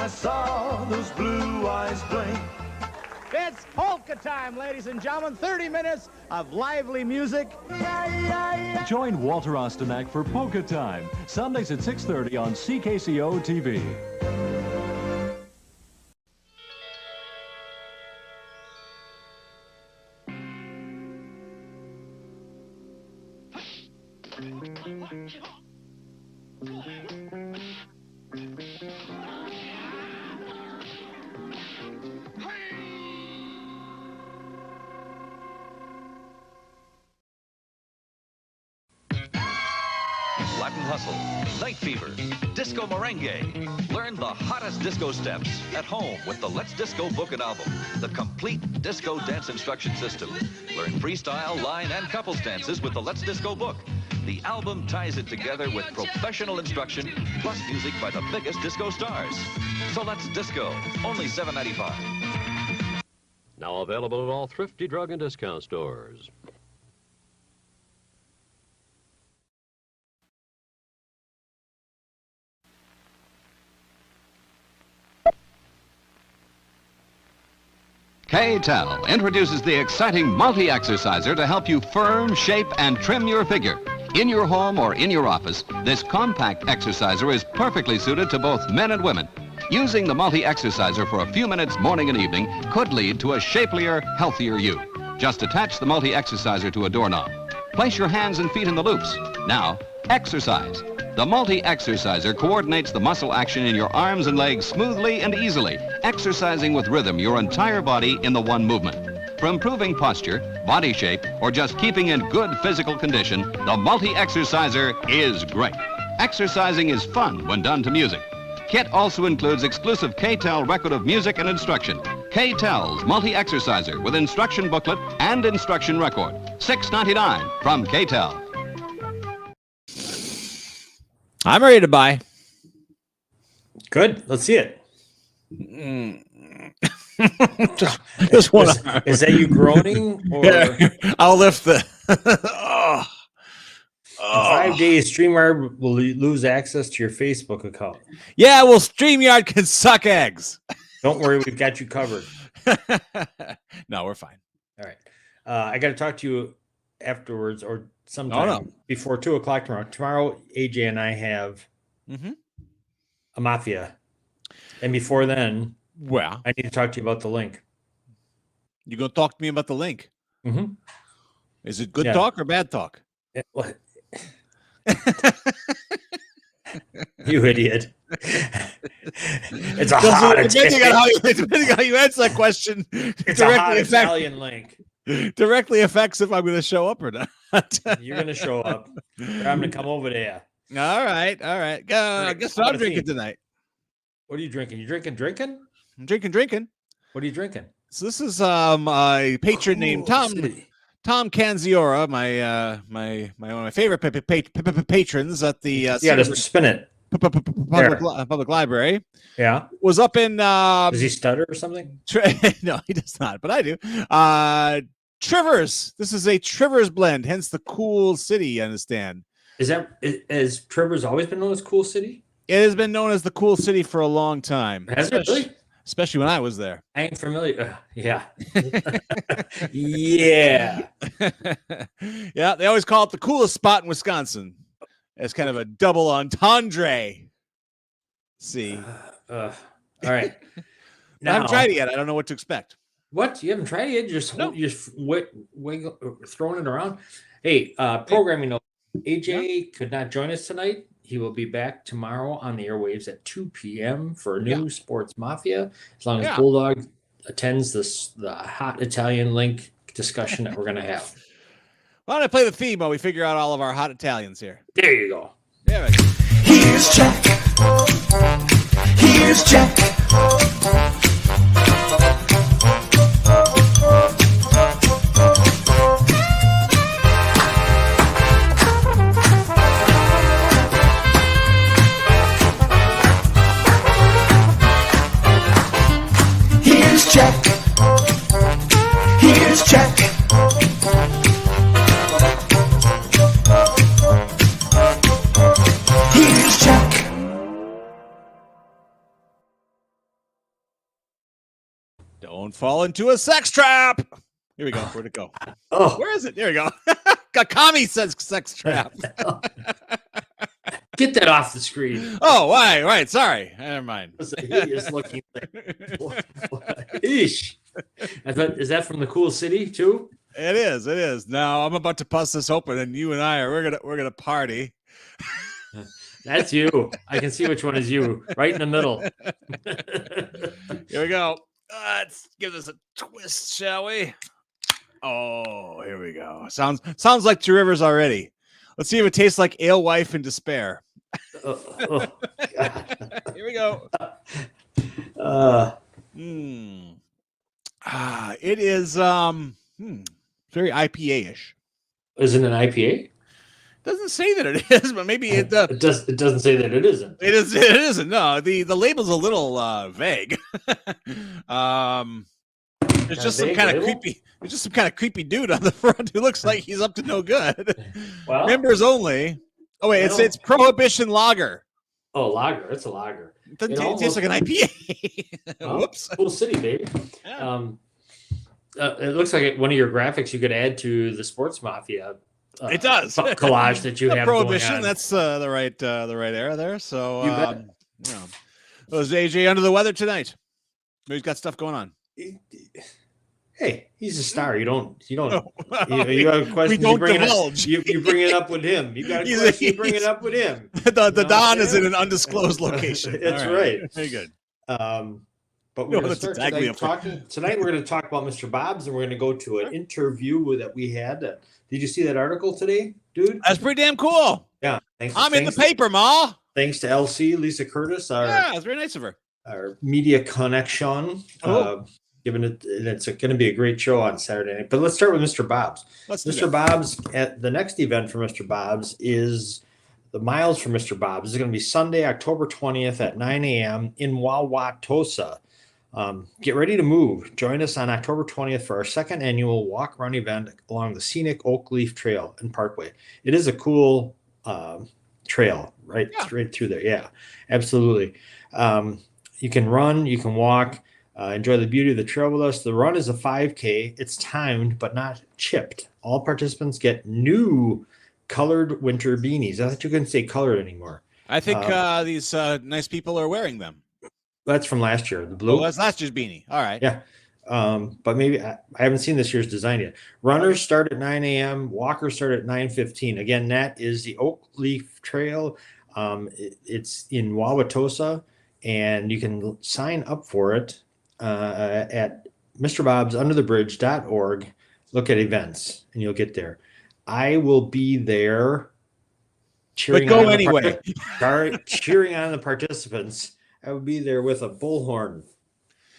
I saw those blue eyes blink. It's polka time, ladies and gentlemen. 30 minutes of lively music. Join Walter Ostanak for Polka Time, Sundays at 6:30 on CKCO TV. Latin Hustle, Night Fever, Disco Merengue. Learn the hottest disco steps at home with the Let's Disco book and album, the complete disco dance instruction system. Learn freestyle, line, and couples dances with the Let's Disco book. The album ties it together with professional instruction, plus music by the biggest disco stars. So Let's Disco, only $7.95. Now available at all thrifty drug and discount stores. K-Tel introduces the exciting multi-exerciser to help you firm, shape, and trim your figure. In your home or in your office, this compact exerciser is perfectly suited to both men and women. Using the multi-exerciser for a few minutes morning and evening could lead to a shapelier, healthier you. Just attach the multi-exerciser to a doorknob. Place your hands and feet in the loops. Now, exercise. The multi-exerciser coordinates the muscle action in your arms and legs smoothly and easily, exercising with rhythm your entire body in the one movement. For improving posture, body shape, or just keeping in good physical condition, the multi-exerciser is great. Exercising is fun when done to music. Kit also includes exclusive K-Tel record of music and instruction. K-Tel's multi-exerciser with instruction booklet and instruction record. $6.99 from K-Tel. I'm ready to buy. Good. Let's see it. Just one. Is that you groaning? Or Yeah, I'll lift the. In 5 days, StreamYard will lose access to your Facebook account. Yeah, well, StreamYard can suck eggs. Don't worry, we've got you covered. No, we're fine. All right. I got to talk to you afterwards or sometime before 2 o'clock tomorrow. Tomorrow, AJ and I have a mafia. And before then, well, I need to talk to you about the link. You gonna talk to me about the link? Mm-hmm. Is it good talk or bad talk? Yeah, what? You idiot. It's a hot depending on how you answer that question, it's a hot Italian link. Directly affects if I'm going to show up or not. You're going to show up. Or I'm going to come over there. All right. Guess what I'm drinking tonight. What are you drinking? You drinking? I'm drinking. What are you drinking? So this is a patron named Tom Canziora, my one of my favorite patrons at the just spin it. Public library. Yeah. Was up in does he stutter or something? No, he does not, but I do. Trivers. This is a Trivers blend, hence the Cool City, you understand. Has Trivers always been known as Cool City? It has been known as the Cool City for a long time. Has it really? Especially when I was there. I ain't familiar. Yeah. Yeah. Yeah, they always call it the coolest spot in Wisconsin. It's kind of a double entendre. See. All right. I haven't tried it yet. I don't know what to expect. What? You haven't tried it yet? You're just throwing it around? Hey, programming note. AJ could not join us tonight. He will be back tomorrow on the airwaves at 2 p.m. for new Sports Mafia. As long as Bulldog attends the hot Italian link discussion that we're going to have. Why don't I play the theme while we figure out all of our hot Italians here? There you go. There we go. Here's Jack. Here's Jack. Here's Jack. Here's Jack. Here's Jack. Don't fall into a sex trap. Here we go. Where'd it go? Oh, Where is it? There we go. Kakami says sex trap. get that off the screen. Oh, why? Right. Sorry. Never mind. It's a hideous looking thing. Eesh. Is that from the cool city too? It is. It is. Now I'm about to bust this open, and you and I are we're gonna party. That's you. I can see which one is you. Right in the middle. Here we go. Let's give this a twist, shall we? Oh, here we go. Sounds like Two Rivers already. Let's see if it tastes like alewife in despair. God. Here we go. It is very IPA-ish. Is it an IPA? Doesn't say that it is, but maybe it It doesn't say that it isn't. It is. It isn't. No, the label's a little vague. There's just some kind of creepy. There's just some kind of creepy dude on the front who looks like he's up to no good. Well, Members only. Oh wait, it's Prohibition Lager. Oh, lager. It's a lager. It doesn't taste like an IPA. Well, Whoops. Cool city, baby. Yeah. It looks like one of your graphics you could add to the Sports Mafia. It does. Collage that you have. Prohibition. Going on. That's the right era there. So You bet. was AJ under the weather tonight? He's got stuff going on. Hey, he's a star. You don't. No. You have a question. We don't you bring divulge. You bring it up with him. You got a question. You bring it up with him. The Don is in an undisclosed location. That's All right. Very good. But we're going to that's start exactly tonight. We're going to talk about Mr. Bob's, and we're going to go to an interview that we had. Did you see that article today, dude? That's pretty damn cool. Yeah. I'm in the paper, Ma. Thanks to LC, Lisa Curtis, Yeah, it's very nice of her. our media connection. Given it's going to be a great show on Saturday night. But let's start with Mr. Bob's. Mr. Bob's, at the next event for Mr. Bob's is the Miles for Mr. Bob's. It's going to be Sunday, October 20th at 9 a.m. in Wauwatosa. Get ready to move. Join us on October 20th for our second annual walk run event along the scenic Oak Leaf Trail and Parkway. It is a cool trail straight through there. Yeah, absolutely. You can run, you can walk, enjoy the beauty of the trail with us. The run is a 5K. It's timed but not chipped. All participants get new colored winter beanies. I thought you couldn't say colored anymore. I think these nice people are wearing them. That's from last year. The blue. Oh, that's last year's beanie. All right. Yeah. But maybe I haven't seen this year's design yet. Runners start at 9 a.m. Walkers start at 9:15. Again, that is the Oak Leaf Trail. It's in Wauwatosa, and you can sign up for it at MrBobsUnderTheBridge.org. Look at events, and you'll get there. I will be there cheering. But go on anyway. Cheering on the participants. I would be there with a bullhorn.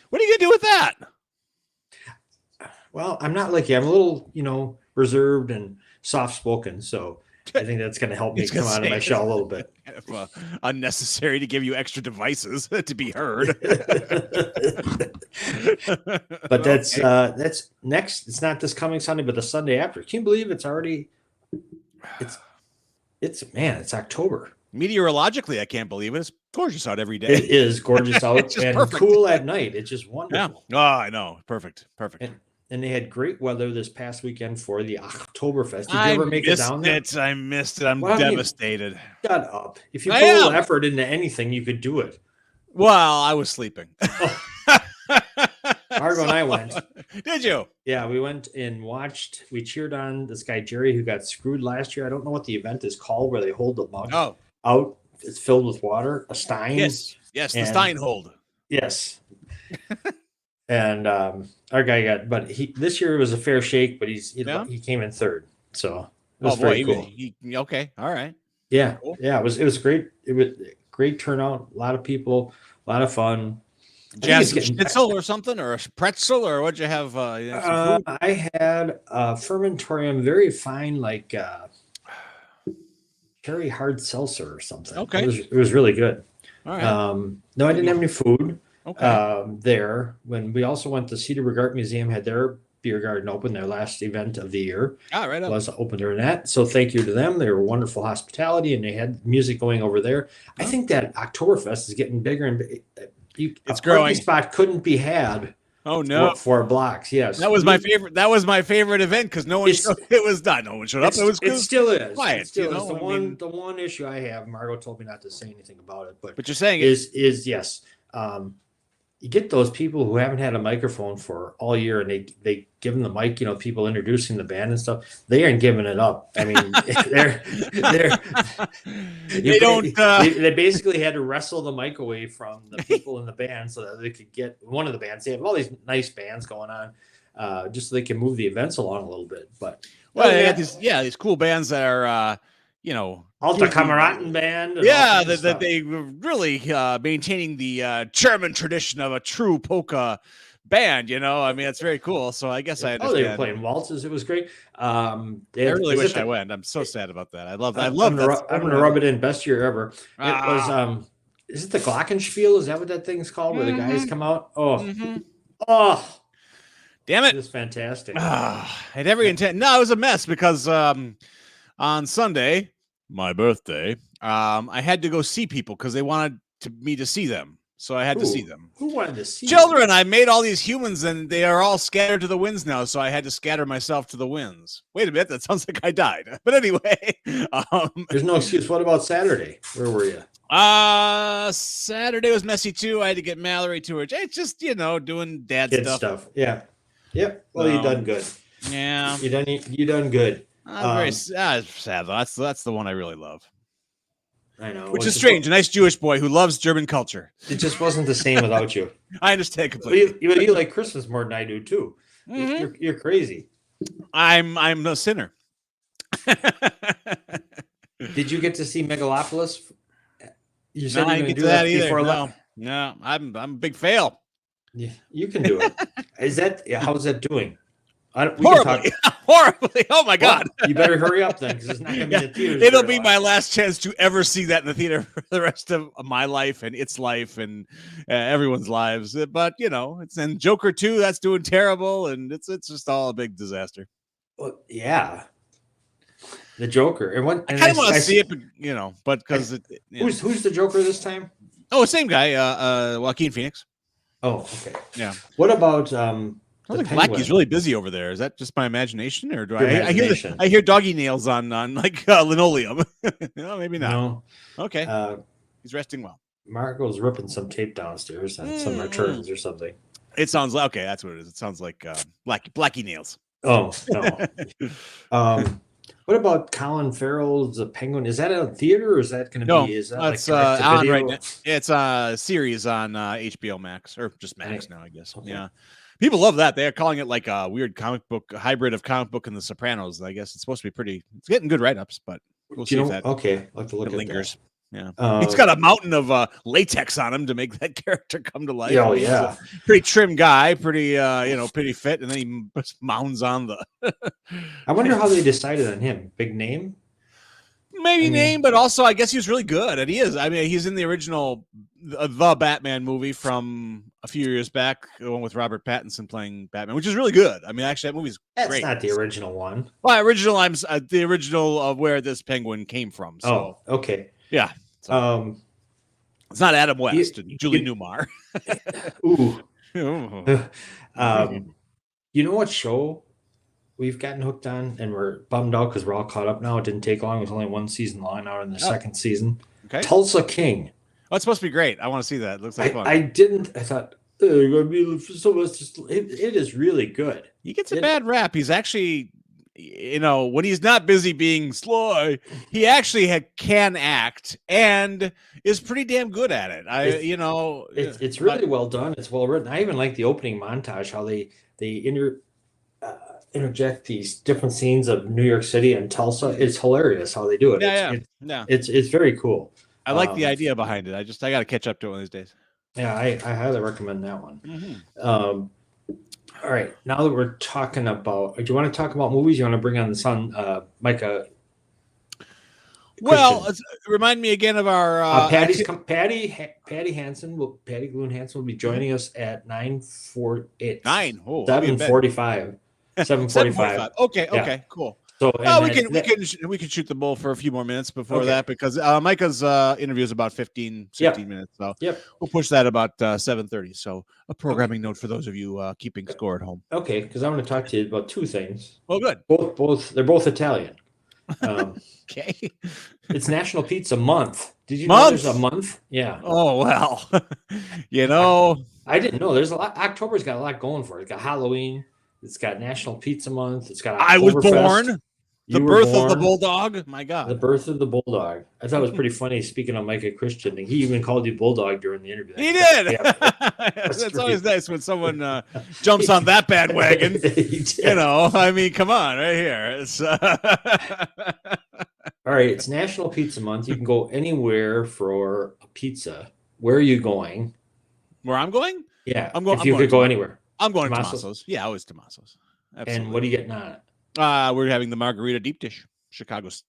What are you gonna do with that? Well, I'm not like you. I'm a little, reserved and soft-spoken. So I think that's going to help me come out of my shell a little bit. Kind of, unnecessary to give you extra devices to be heard. But that's next. It's not this coming Sunday, but the Sunday after. Can you believe it's already? It's October. Meteorologically, I can't believe it. It's gorgeous out every day. It is gorgeous out and perfect. Cool at night. It's just wonderful. Yeah. Oh, I know. Perfect. And they had great weather this past weekend for the Oktoberfest. Did you ever make it down there? I missed it. I'm devastated. Shut up. If you put a little effort into anything, you could do it. Well, I was sleeping. Margo and I went. Did you? Yeah, we went and watched. We cheered on this guy, Jerry, who got screwed last year. I don't know what the event is called where they hold the mug out. It's filled with water, a Stein. Yes, the Stein hold. Yes. And our guy got, but this year it was a fair shake, but he came in third. So it was very cool. Okay. All right. Yeah. Cool. Yeah. It was great. It was great turnout. A lot of people, a lot of fun. Schnitzel or something, or a pretzel, or what'd you have? I had a fermentorium, very fine, like cherry hard seltzer or something. Okay. It was really good. All right. No, I didn't have any food. Okay. There. When we also went to Cedar Brook Art Museum, had their beer garden open, their last event of the year. Right. Was open during that. So thank you to them. They were wonderful hospitality, and they had music going over there. I think that Oktoberfest is getting bigger and it's growing. Spot couldn't be had Oh no, 4 blocks. Yes, that was my favorite. That was my favorite event because no one showed. It was done. No one showed up. It still is. Quiet. It still you is. know? The one issue I have. Margot told me not to say anything about it, but you're saying is yes. You get those people who haven't had a microphone for all year, and they give them the mic. You know, people introducing the band and stuff. They aren't giving it up. I mean, they basically had to wrestle the mic away from the people in the band so that they could get one of the bands. They have all these nice bands going on, just so they can move the events along a little bit. But they got these cool bands that are Alta Kameraden band. That they were really maintaining the German tradition of a true polka band. You know, I mean, it's very cool. So I guess I understand. Oh, they were playing waltzes. It was great. I really wish I went. I'm so sad about that. I love that. I'm gonna rub it in. Best year ever. It was. Is it the Glockenspiel? Is that what that thing's called? Where the guys come out? Oh. Damn it! It was fantastic. I had every intent. No, it was a mess because on Sunday, my birthday, I had to go see people because they wanted me to see them. So I had to see them. Who wanted to see children? I made all these humans, and they are all scattered to the winds now. So I had to scatter myself to the winds. Wait a minute, that sounds like I died. But anyway, there's no excuse. What about Saturday? Where were you? Saturday was messy too. I had to get Mallory to her. It's just doing dad Kid stuff. Yeah. Yep. Well, you done good. Yeah. You done good. I'm very sad though. That's the one I really love. I know. Which is strange. A nice Jewish boy who loves German culture. It just wasn't the same without you. I understand completely. You like Christmas more than I do too. Mm-hmm. You're crazy. I'm a sinner. Did you get to see Megalopolis? You said I didn't get to that either. No, I'm a big fail. Yeah, you can do it. How's that doing? Horribly. Oh my God! Well, you better hurry up then, because it's not going to be in the theaters. It'll be my last chance to ever see that in the theater for the rest of my life and its life and everyone's lives. But it's in Joker 2. That's doing terrible, and it's just all a big disaster. Well, yeah, the Joker. And I kind of want to see it, but because who's the Joker this time? Oh, same guy, Joaquin Phoenix. Oh, okay. Yeah. What about I think Blackie's really busy over there. Is that just my imagination, or do I hear doggy nails on like linoleum? No, maybe not. No. Okay. He's resting well. Marco's ripping some tape downstairs on some returns or something. It sounds like that's what it is. It sounds like Blackie nails. Oh no. What about Colin Farrell's The Penguin? Is that a theater or is that going to be? Is that it's on right now. It's a series on HBO Max or just Max now, I guess. Okay. Yeah, people love that. They're calling it like a weird comic book hybrid of comic book and The Sopranos. I guess it's supposed to be pretty. It's getting good write-ups, but we'll see if that. Okay, I'll have to look at lingers. That. Yeah, he's got a mountain of latex on him to make that character come to life. Oh yeah, pretty trim guy, pretty pretty fit, and then he just mounds on the. I wonder how they decided on him. Big name, name, but also I guess he was really good, and he is. I mean, he's in the original the Batman movie from a few years back, the one with Robert Pattinson playing Batman, which is really good. I mean, actually, that movie's great. That's not the original one. Well, the original of where this penguin came from. So okay, yeah. So, it's not Adam West and Julie Newmar. Ooh. You know what show we've gotten hooked on and we're bummed out because we're all caught up now? It didn't take long. It was only one season long now in the second season. Okay. Tulsa King. Oh, it's supposed to be great. I want to see that. It looks like fun. I thought going to be so much. It is really good. He gets a bad rap. He's actually, when he's not busy being sly, he actually can act and is pretty damn good at it. It's really well done. It's well written. I even like the opening montage, how they interject these different scenes of New York City and Tulsa. It's hilarious how they do it. It's very cool. I like the idea behind it. I got to catch up to it one of these days. Yeah, I highly recommend that one. Mm-hmm. All right, now that we're talking about, do you want to talk about movies? You want to bring on the son, Micah? Well, remind me again of our Patty Hansen. Patty Gloon Hansen will be joining us at 7:45. 7:45. Okay, yeah. cool. So we can shoot the bull for a few more minutes before that because Micah's interview is about 15 minutes. So we'll push that about 7:30. So a programming note for those of you keeping score at home. Okay, because I'm going to talk to you about two things. Well, good. They're both Italian. Okay. It's National Pizza Month. Did you know there's a month? Yeah. Oh well. You know, I didn't know. There's a lot. October's got a lot going for it. It's got Halloween. It's got National Pizza Month. It's got I was born. You The were birth born. of the bulldog. My God. The birth of the bulldog. I thought it was pretty funny. Speaking of Micah Christian, he even called you bulldog during the interview. He did. Yeah, That's always nice when someone jumps on that bandwagon. You know, I mean, come on, right here. It's, All right, it's National Pizza Month. You can go anywhere for a pizza. Where are you going? Where I'm going? Yeah, I'm going. If you could go anywhere. I'm going to Tommaso's? Tommaso's. Yeah, always Tommaso's. Absolutely. And what are you getting on it? We're having the margarita deep dish.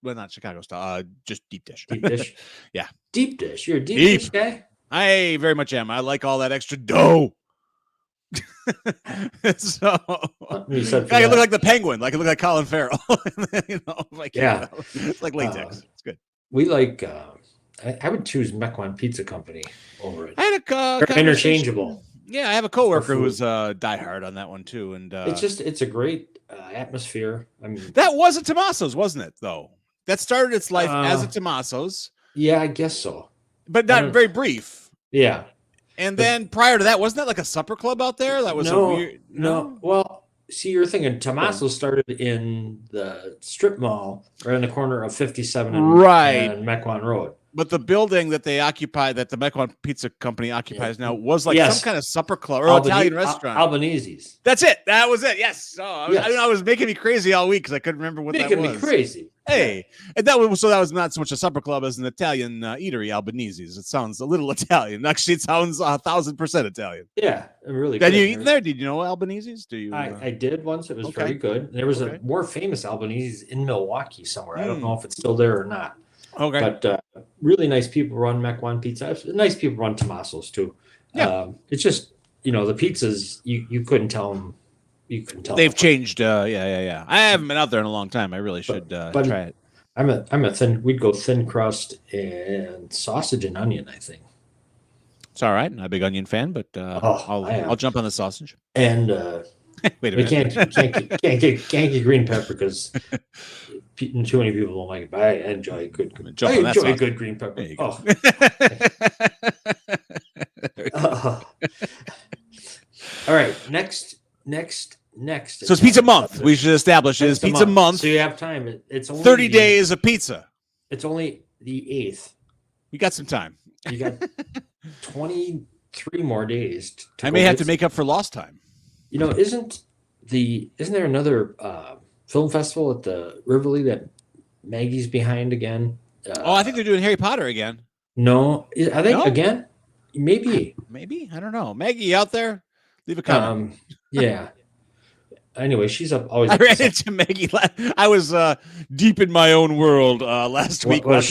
Not Chicago style. Just deep dish. Deep dish? Yeah. Deep dish. You're a deep dish guy? I very much am. I like all that extra dough. So I look like the penguin. Like I look like Colin Farrell. You know, it's like latex. It's good. We like I would choose Mequon Pizza Company over it. I had They're interchangeable. Yeah, I have a coworker who's diehard on that one too, and it's a great atmosphere. I mean, that was a Tommaso's, wasn't it? Though that started its life as a Tommaso's. Yeah, I guess so, but not very brief. Yeah, and then prior to that, wasn't that like a supper club out there? That was a weird. No, well, see, you're thinking Tommaso's started in the strip mall right in the corner of 57 and Mequon Road. But the building that they occupy, that the Mequon Pizza Company occupies now, was like some kind of supper club or Italian restaurant. Albanese's. That's it. That was it. Yes. Oh, I was making me crazy all week because I couldn't remember what that was. Making me crazy. Hey, and that was not so much a supper club as an Italian eatery, Albanese's. It sounds a little Italian. Actually, it sounds 1,000% Italian. Yeah, really. Did you eat there? Did you know Albanese's? Do you? I did once. It was very good. There was a more famous Albanese's in Milwaukee somewhere. I don't know if it's still there or not. Okay. But really nice people run Mequon Pizza. Nice people run Tommaso's too. Yeah. It's just, the pizzas, you couldn't tell them. You couldn't tell. They've changed. Yeah. I haven't been out there in a long time. I really should try it. I'm a thin. We'd go thin crust and sausage and onion. I think. It's all right. I'm not a big onion fan, but I'll jump on the sausage. And wait a we minute. can't get green pepper because too many people don't like it. But I enjoy good green pepper. All right. Next. So it's Pizza Month. We should establish it is Pizza Month. So you have time. It's only 30 days of pizza. It's only the 8th. You got some time. You got 23 more days. I may have to make up for lost time. Isn't there another film festival at the Rivoli that Maggie's behind again? I think they're doing Harry Potter again. No, are they again? Maybe. I don't know. Maggie, out there? Leave a comment. Yeah. Anyway, she's up always. I ran into Maggie. I was deep in my own world last week, walking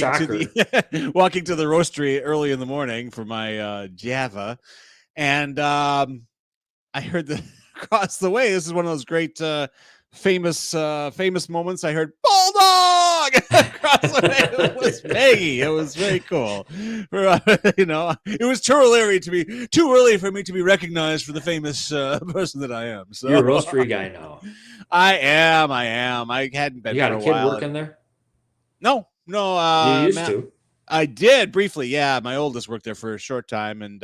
to the roastery early in the morning for my Java, and I heard across the way. This is one of those great famous moments. I heard bulldog across the way. It was Maggie. It was very cool. It was too early for me to be recognized for the famous person that I am. So you're a roastery guy now. I am. I hadn't been. You got for a a kid while. working there? No. You used to. I did briefly. Yeah, my oldest worked there for a short time, and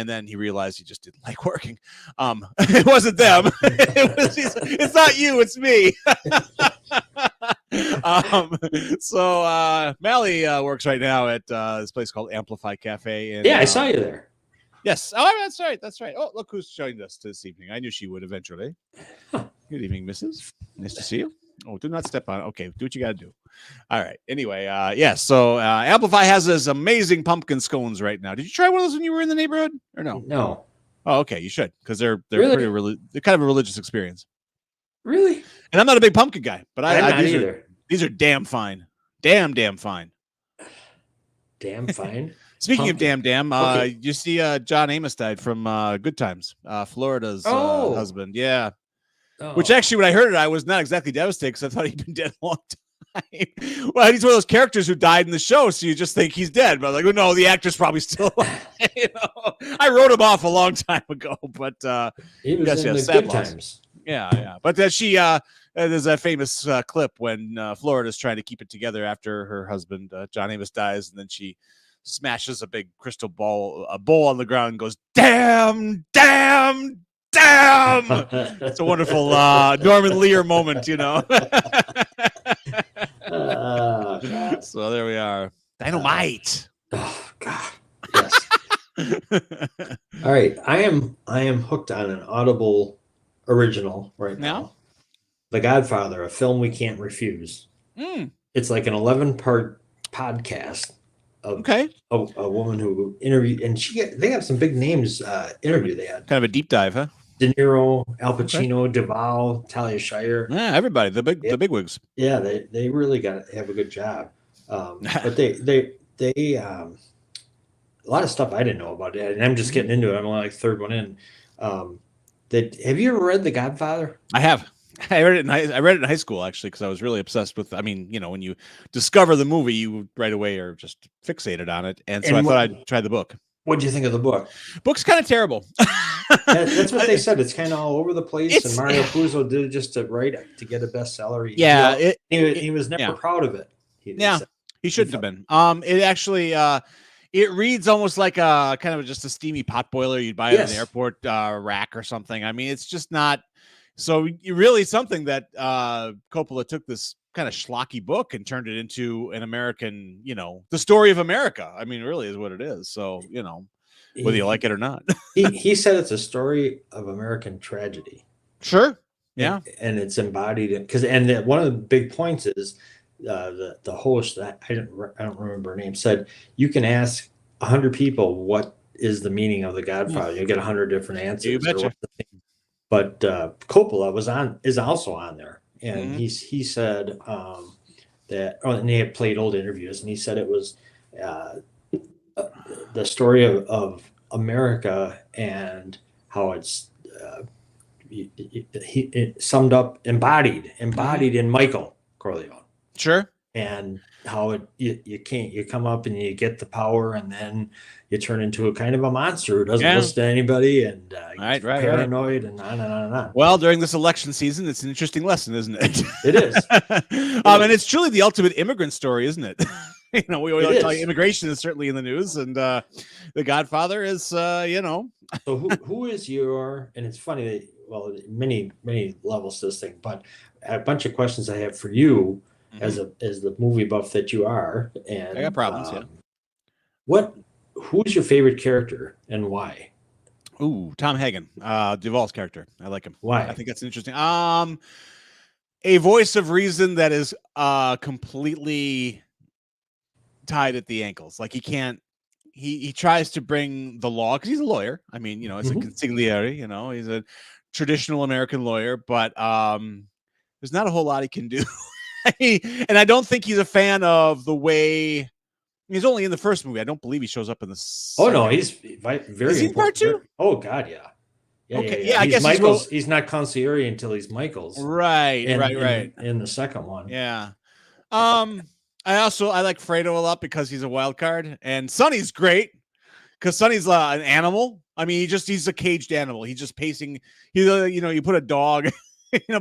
then he realized he just didn't like working. It wasn't them. It's not you. It's me. So Mally works right now at this place called Amplify Cafe. And, I saw you there. Yes. Oh, that's right. Oh, look who's joined us this evening. I knew she would eventually. Good evening, Mrs. Nice to see you. Oh, do not step on it. Okay, do what you got to do. All right. Anyway, so Amplify has this amazing pumpkin scones right now. Did you try one of those when you were in the neighborhood or no? No. Oh, okay. You should, because they're really? They're kind of a religious experience. Really? And I'm not a big pumpkin guy, but I'm not either. These are damn fine. Damn fine. Damn fine. Speaking of damn, you see John Amos died from Good Times, Florida's husband. Yeah. Which actually, when I heard it, I was not exactly devastated because I thought he'd been dead a long time. Well, he's one of those characters who died in the show, so you just think he's dead. But like, oh, no, the actor's probably still alive. I wrote him off a long time ago, but he was in the good times. Yeah. But that there's that famous clip when Florida's trying to keep it together after her husband John Amos dies, and then she smashes a big crystal bowl on the ground and goes, "Damn! It's a wonderful Norman Lear moment, So there we are. Dynamite. Oh God. Yes. All right. I am hooked on an Audible original right now. The Godfather, a film we can't refuse. It's like an 11-part podcast of a woman who interviewed, and they have some big names interview. They had kind of a deep dive, huh? De Niro, Al Pacino, Duvall, Talia Shire. Yeah, everybody, the bigwigs. Yeah, they really have a good job. But they a lot of stuff I didn't know about it, and I'm just getting into it. I'm only like third one in. Have you ever read The Godfather? I have. I read it in high school actually because I was really obsessed with. I mean, when you discover the movie, you right away are just fixated on it, and so I thought I'd try the book. What did you think of the book? Book's kind of terrible. That's what they said. It's kind of all over the place, and Mario Puzo did it just to get a bestseller. He was never proud of it. He shouldn't have been. It actually it reads almost like a kind of just a steamy potboiler you'd buy at an airport rack or something. I mean, it's just not. So really something that Coppola took this kind of schlocky book and turned it into an American, the story of America. I mean, really is what it is. So, whether you like it or not. he said it's a story of American tragedy. Sure. Yeah. And it's embodied one of the big points is the host, I don't remember her name, said you can ask 100 people what is the meaning of The Godfather. You'll get 100 different answers. You betcha. But Coppola is also on there, and he said that, and they had played old interviews, and he said it was the story of America and how it's it summed up embodied in Michael Corleone. Sure. And how you come up and you get the power, and then you turn into a kind of a monster who doesn't listen to anybody, and paranoid, and on and on and on. Well, during this election season, it's an interesting lesson, isn't it? It is. And it's truly the ultimate immigrant story, isn't it? We always talk immigration is certainly in the news, and The Godfather is, So who is your? And it's funny that many levels to this thing, but a bunch of questions I have for you. As the movie buff that you are, and I got problems. Who's your favorite character and why? Ooh, Tom Hagen, Duvall's character. I like him. Why? I think that's interesting. A voice of reason that is completely tied at the ankles. Like he can't. He tries to bring the law because he's a lawyer. I mean, it's a consigliere. He's a traditional American lawyer, but there's not a whole lot he can do. And I don't think he's a fan of the way he's only in the first movie. I don't believe he shows up in the second. Oh no, he's very. Is he in part two? Oh God, yeah. Okay, yeah. I guess Michael's. He's not concierge until he's Michael's. Right. In the second one, yeah. I like Fredo a lot because he's a wild card, and Sonny's great because Sonny's an animal. I mean, he's a caged animal. He's just pacing. You put a dog.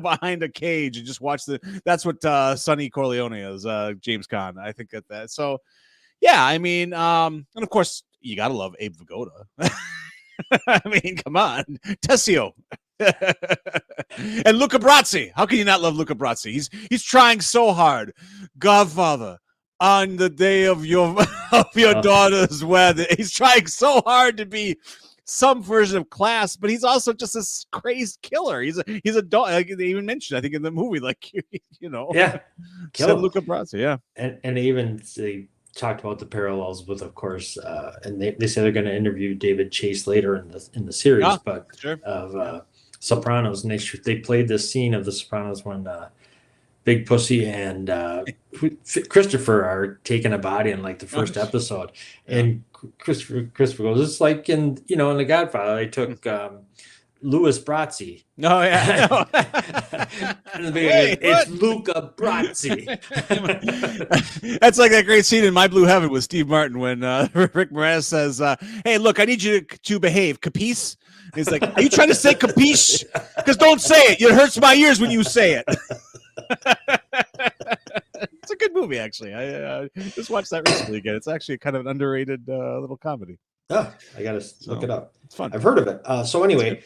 Behind a cage and just watch that's what Sonny Corleone is, James Caan. I think that. So, yeah, I mean, and of course you gotta love Abe Vigoda. I mean, come on, Tessio and Luca Brasi. How can you not love Luca Brasi? He's trying so hard. Godfather, on the day of your daughter's wedding, he's trying so hard to be some version of class, but he's also just this crazed killer. He's a dog. Like they even mentioned, I think, in the movie, killer Luca Brasi, yeah, and they talked about the parallels with, of course, and they say they're going to interview David Chase later in the series, of Sopranos, and they played this scene of the Sopranos when Big Pussy and Christopher are taking a body in like the first episode, and Christopher goes, it's like in The Godfather, they took Louis Brazzi. Oh yeah. In the beginning, Wait, it's what? Luca Brazzi. That's like that great scene in My Blue Heaven with Steve Martin when Rick Moranis says, "Hey, look, I need you to behave. Capiche?" And he's like, "Are you trying to say capiche? Because don't say it. It hurts my ears when you say it." It's a good movie, actually. I just watched that recently again. It's actually kind of an underrated little comedy. Oh, I gotta look it up. It's fun. I've heard of it. So anyway,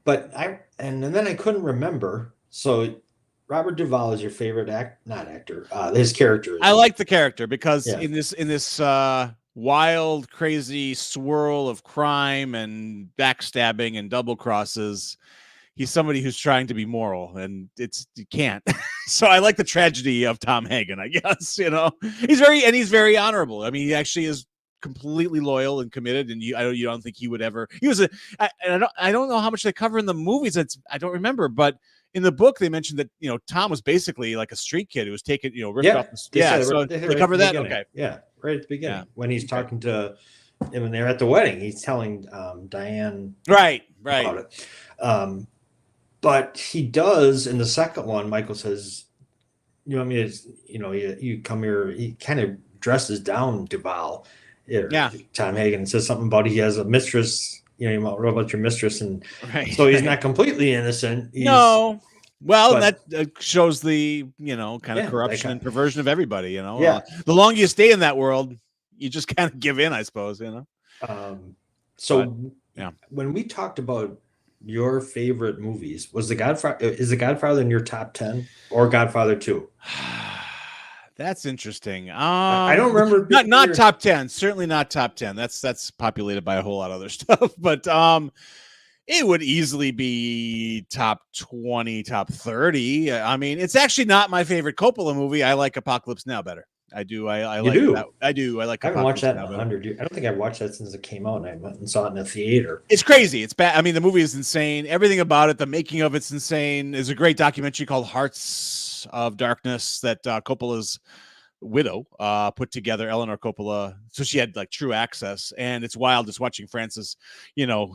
but and then I couldn't remember. So Robert Duvall is your favorite not actor. His character. I like the character because Yeah. in this wild, crazy swirl of crime and backstabbing and double crosses, he's somebody who's trying to be moral, and you can't. So I like the tragedy of Tom Hagen, I guess. He's very honorable. I mean, he actually is completely loyal and committed, and you don't think he would ever. I don't know how much they cover in the movies. I don't remember, but in the book they mentioned that Tom was basically like a street kid who was taken ripped off the so they cover that. Okay, yeah, right at the beginning when he's talking to him and they're at the wedding, he's telling Diane right about it. But he does in the second one. Michael says, "You want me to, you come here." He kind of dresses down Duvall. Tom Hagen says something about he has a mistress. You might know about your mistress, and so he's not completely innocent. No, well, that shows the kind of corruption and perversion of everybody. The longer you stay in that world, you just kind of give in, I suppose. When we talked about your favorite movies, is The Godfather in your top 10 or Godfather 2? That's interesting. I don't remember. Not top 10. Certainly not top 10. That's populated by a whole lot of other stuff. But it would easily be top 20, top 30. I mean, it's actually not my favorite Coppola movie. I like Apocalypse Now better. I do. I like that. I do. I like. I haven't watched that in 100 years. I don't think I've watched that since it came out, and I went and saw it in a theater. It's crazy. It's bad. I mean, the movie is insane. Everything about it, the making of it's insane. There's a great documentary called Hearts of Darkness that Coppola's widow put together, Eleanor Coppola, so she had like true access, and it's wild just watching Francis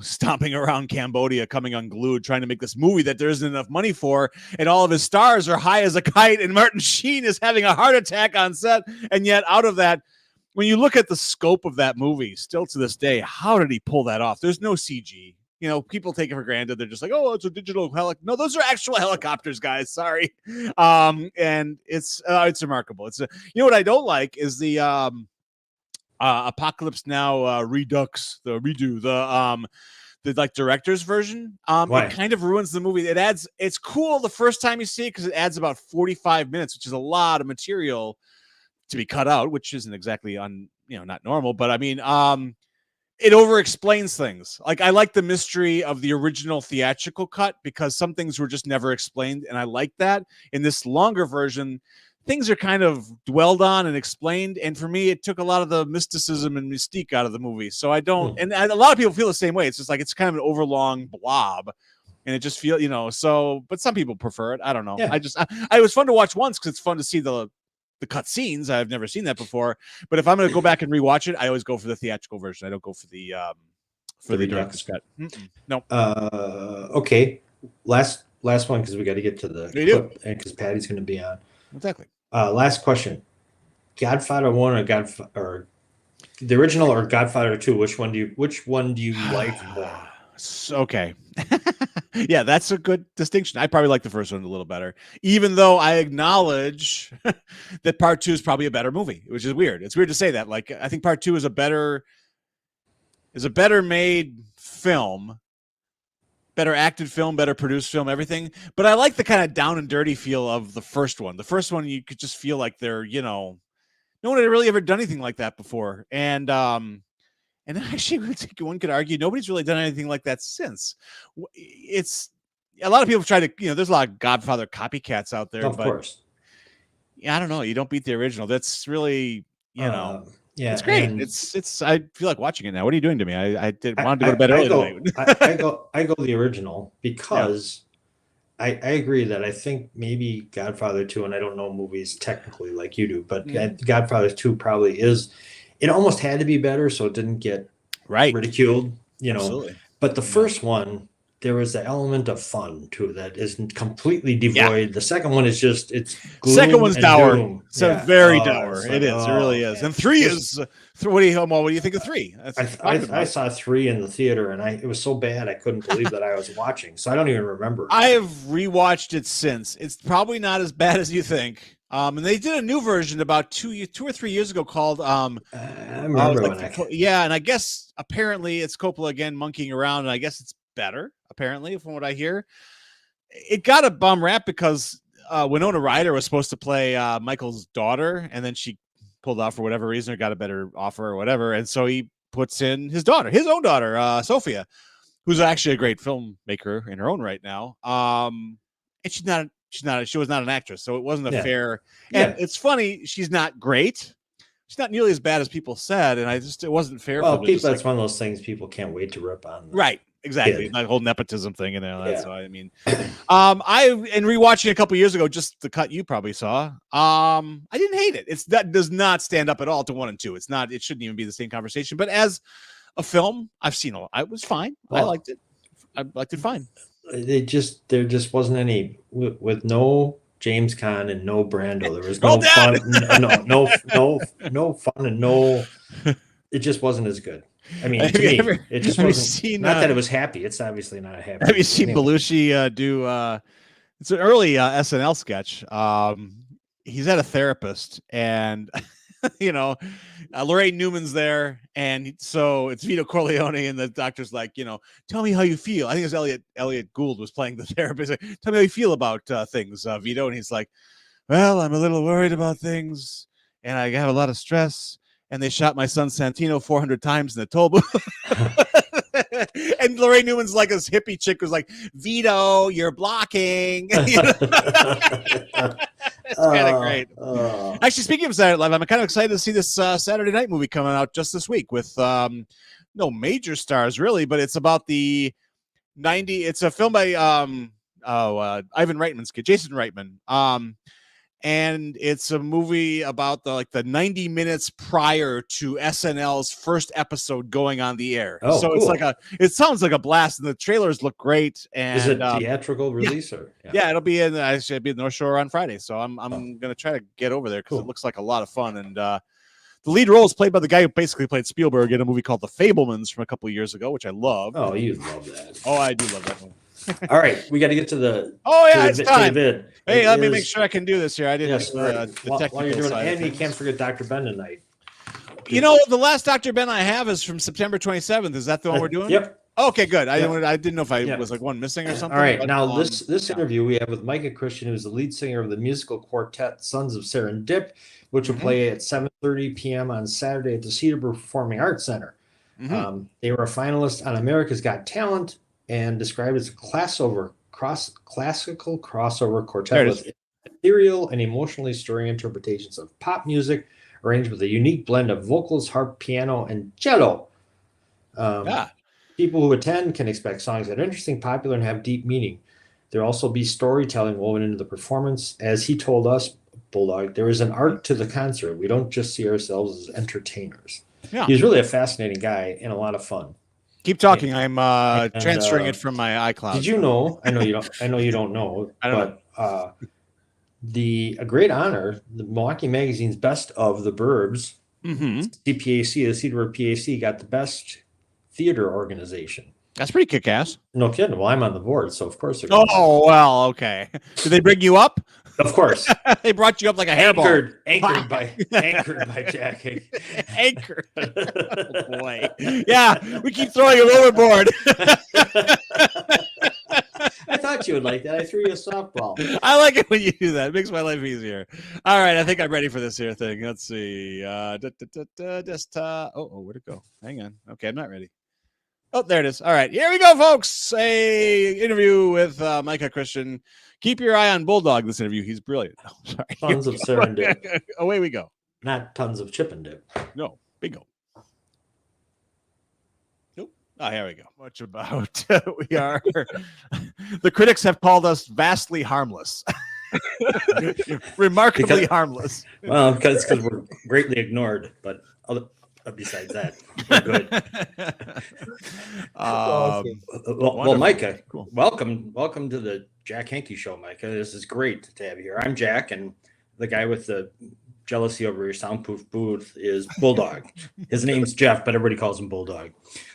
stomping around Cambodia, coming unglued, trying to make this movie that there isn't enough money for, and all of his stars are high as a kite, and Martin Sheen is having a heart attack on set. And yet out of that, when you look at the scope of that movie still to this day, how did he pull that off? There's no CG. People take it for granted. They're just like, oh, it's a digital helicopter. No, those are actual helicopters, guys. Sorry. And it's remarkable. It's what I don't like is the Apocalypse Now redux, the redo, the like director's version. It kind of ruins the movie. It's cool the first time you see it because it adds about 45 minutes, which is a lot of material to be cut out, which isn't exactly not normal, but I mean, it over explains things. Like I like the mystery of the original theatrical cut because some things were just never explained. And I like that. In this longer version, things are kind of dwelled on and explained. And for me, it took a lot of the mysticism and mystique out of the movie. So I don't, and a lot of people feel the same way. It's just like, it's kind of an overlong blob and it just feels, but some people prefer it. I don't know. Yeah. It was fun to watch once because it's fun to see the cut scenes. I've never seen that before, but if I'm going to go back and rewatch it, I always go for the theatrical version. I don't go for the director's cut. No. Okay. Last one, because we got to get to the clip, and because Patty's going to be on. Exactly. Last question: Godfather 1 or the original or Godfather 2? Which one do you like more? Okay. Yeah, that's a good distinction. I probably like the first one a little better, even though I acknowledge that part 2 is probably a better movie, which is weird. It's weird to say that. Like, I think part 2 is a better made film, better acted film, better produced film, everything. But I like the kind of down and dirty feel of the first one. The first one, you could just feel like they're, no one had really ever done anything like that before. And actually, one could argue nobody's really done anything like that since. It's a lot of people try to, there's a lot of Godfather copycats out there. Of course. Yeah, I don't know. You don't beat the original. That's really, yeah, it's great. It's. I feel like watching it now. What are you doing to me? I wanted to go to bed early tonight. I go the original because I agree that I think maybe Godfather 2, and I don't know movies technically like you do, but Godfather 2 probably is. It almost had to be better, so it didn't get ridiculed, Absolutely. But the first one, there was the element of fun too that isn't completely devoid. The second one is just it's gloom second one's and dour. doom. So Yeah. very Oh, dour. it's It is. It really is. man. And three is. What do you think of three? I saw 3 in the theater, and it was so bad I couldn't believe that I was watching. So I don't even remember. I have rewatched it since. It's probably not as bad as you think. And they did a new version about 2 or 3 years ago called I remember and I guess apparently it's Coppola again monkeying around, and I guess it's better apparently from what I hear. It got a bum rap because Winona Ryder was supposed to play Michael's daughter, and then she pulled off for whatever reason or got a better offer or whatever, and so he puts in his own daughter, Sophia, who's actually a great filmmaker in her own right now. And she was not an actress, so it wasn't a fair. And it's funny, she's not great. She's not nearly as bad as people said, and it wasn't fair. Well, that's one of those things people can't wait to rip on. Right, exactly. That whole nepotism thing, and that's why. I mean, in rewatching a couple years ago, just the cut you probably saw. I didn't hate it. That does not stand up at all to 1 and 2. It's not. It shouldn't even be the same conversation. But as a film, I've seen it. I was fine. I liked it. I liked it fine. There just wasn't any with no James Caan and no Brando. There was no fun, no fun, and no. It just wasn't as good. I mean, to me, it just wasn't. Not that it was happy. It's obviously not a happy. Have you seen Belushi do? It's an early SNL sketch. He's at a therapist, and Lorraine Newman's there, and so it's Vito Corleone, and the doctor's like, tell me how you feel. I think it's Elliot Gould was playing the therapist. Like, tell me how you feel about things, Vito. And he's like, well, I'm a little worried about things, and I have a lot of stress. And they shot my son Santino 400 times in the toll booth. And Lorraine Newman's like this hippie chick who's like, Vito, you're blocking. It's kind of great. Actually, speaking of Saturday Night Live, I'm kind of excited to see this Saturday night movie coming out just this week with no major stars really, but it's about the 90. It's a film by Ivan Reitman's kid, Jason Reitman. And it's a movie about the 90 minutes prior to SNL's first episode going on the air. Oh, so cool. It sounds like a blast, and the trailers look great. And is it theatrical release or? Yeah, it'll be in the North Shore on Friday. So I'm gonna try to get over there because it looks like a lot of fun. And the lead role is played by the guy who basically played Spielberg in a movie called The Fabelmans from a couple of years ago, which I love. Oh, you love that. Oh, I do love that one. All right, we got to get to the. It's time. Hey, let me make sure I can do this here. I didn't. Yes, while you're doing it, and you can't forget Dr. Ben tonight. The last Dr. Ben I have is from September 27th. Is that the one we're doing? Yep. Okay, good. I didn't know if I was like one missing or something. All right, now this interview we have with Micah Christian, who's the lead singer of the musical quartet Sons of Serendip, which will play at 7:30 p.m. on Saturday at the Cedarburg Performing Arts Center. They were a finalist on America's Got Talent and described as a classical crossover quartet with ethereal and emotionally stirring interpretations of pop music arranged with a unique blend of vocals, harp, piano, and cello. People who attend can expect songs that are interesting, popular, and have deep meaning. There'll also be storytelling woven into the performance. As he told us, Bulldog, there is an art to the concert. We don't just see ourselves as entertainers. Yeah. He's really a fascinating guy and a lot of fun. Keep talking. I'm transferring it from my iCloud. Did you know? I know you don't. I know you don't know. A great honor. The Milwaukee Magazine's Best of the Burbs, CPAC, the Cedarburg PAC, got the best theater organization. That's pretty kick-ass. No kidding. Well, I'm on the board, so of course. Oh well, okay. Did they bring you up? Of course. They brought you up like a hairball. Anchored by Jack. Anchored. Oh, boy. Yeah, we keep throwing him overboard. I thought you would like that. I threw you a softball. I like it when you do that. It makes my life easier. All right, I think I'm ready for this here thing. Let's see. Desktop. Oh, where'd it go? Hang on. Okay, I'm not ready. Oh, there it is. All right, here we go, folks. A interview with Micah Christian. Keep your eye on Bulldog. This interview, he's brilliant. Oh, sorry. Tons of serendip. Away we go. Not tons of chip and dip. No, bingo. Nope. Oh, here we go. Much about we are. The critics have called us vastly harmless. Remarkably harmless. Well, because we're greatly ignored, but besides that, we're good. Well, Micah, cool. welcome to the Jack Henke show, Micah. This is great to have you here. I'm Jack, and the guy with the jealousy over your soundproof booth is Bulldog. His name's Jeff, but everybody calls him Bulldog.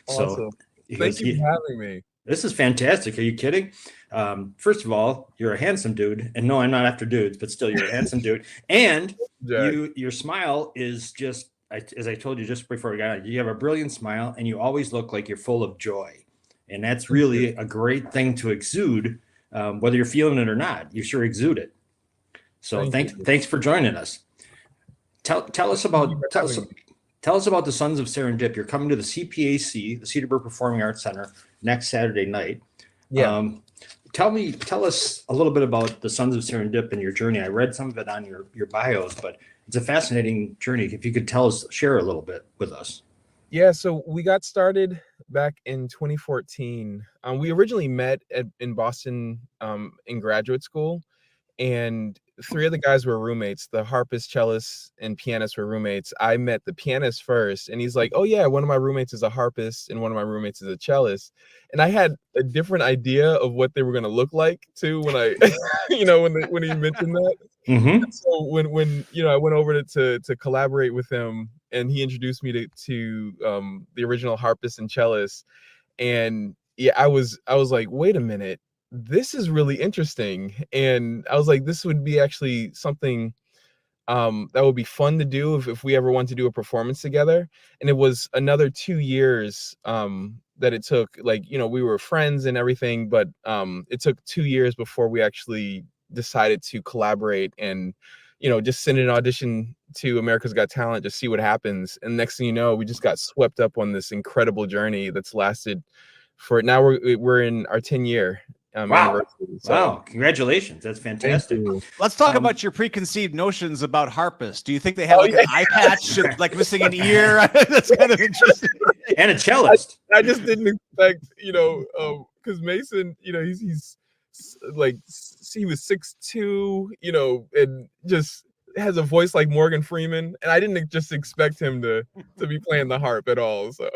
Awesome. So Thank you for having me. this is fantastic. Are you kidding? First of all, you're a handsome dude, and no, I'm not after dudes, but still, you're a handsome dude. And your smile is just, as I told you just before we got on, you have a brilliant smile, and you always look like you're full of joy, and that's really a great thing to exude, whether you're feeling it or not. You sure exude it. So thanks for joining us. Tell us about the Sons of Serendip. You're coming to the CPAC, the Cedarburg Performing Arts Center, next Saturday night. Yeah. Tell us a little bit about the Sons of Serendip and your journey. I read some of it on your bios, but it's a fascinating journey. If you could share a little bit with us. Yeah, so we got started back in 2014. We originally met in Boston in graduate school, and 3 of the guys were roommates. The harpist, cellist, and pianist were roommates. I met the pianist first, and he's like, "Oh yeah, one of my roommates is a harpist, and one of my roommates is a cellist." And I had a different idea of what they were going to look like too when I, when he mentioned that. Mm-hmm. So when I went over to collaborate with him, and he introduced me to the original harpist and cellist, and yeah, I was like, wait a minute, this is really interesting. And I was like, this would be actually something that would be fun to do if we ever want to do a performance together. And it was another 2 years that it took. Like, we were friends and everything, but it took 2 years before we actually decided to collaborate and just send an audition to America's Got Talent to see what happens. And next thing you know, we just got swept up on this incredible journey that's lasted for now. We're in our 10-year anniversary. So. Wow, congratulations. That's fantastic. Let's talk about your preconceived notions about harpists. Do you think they have an eye patch, like missing an ear? That's kind of interesting. And a cellist. I just didn't expect, because Mason, he's like, he was 6'2", and just has a voice like Morgan Freeman, and I didn't just expect him to be playing the harp at all. So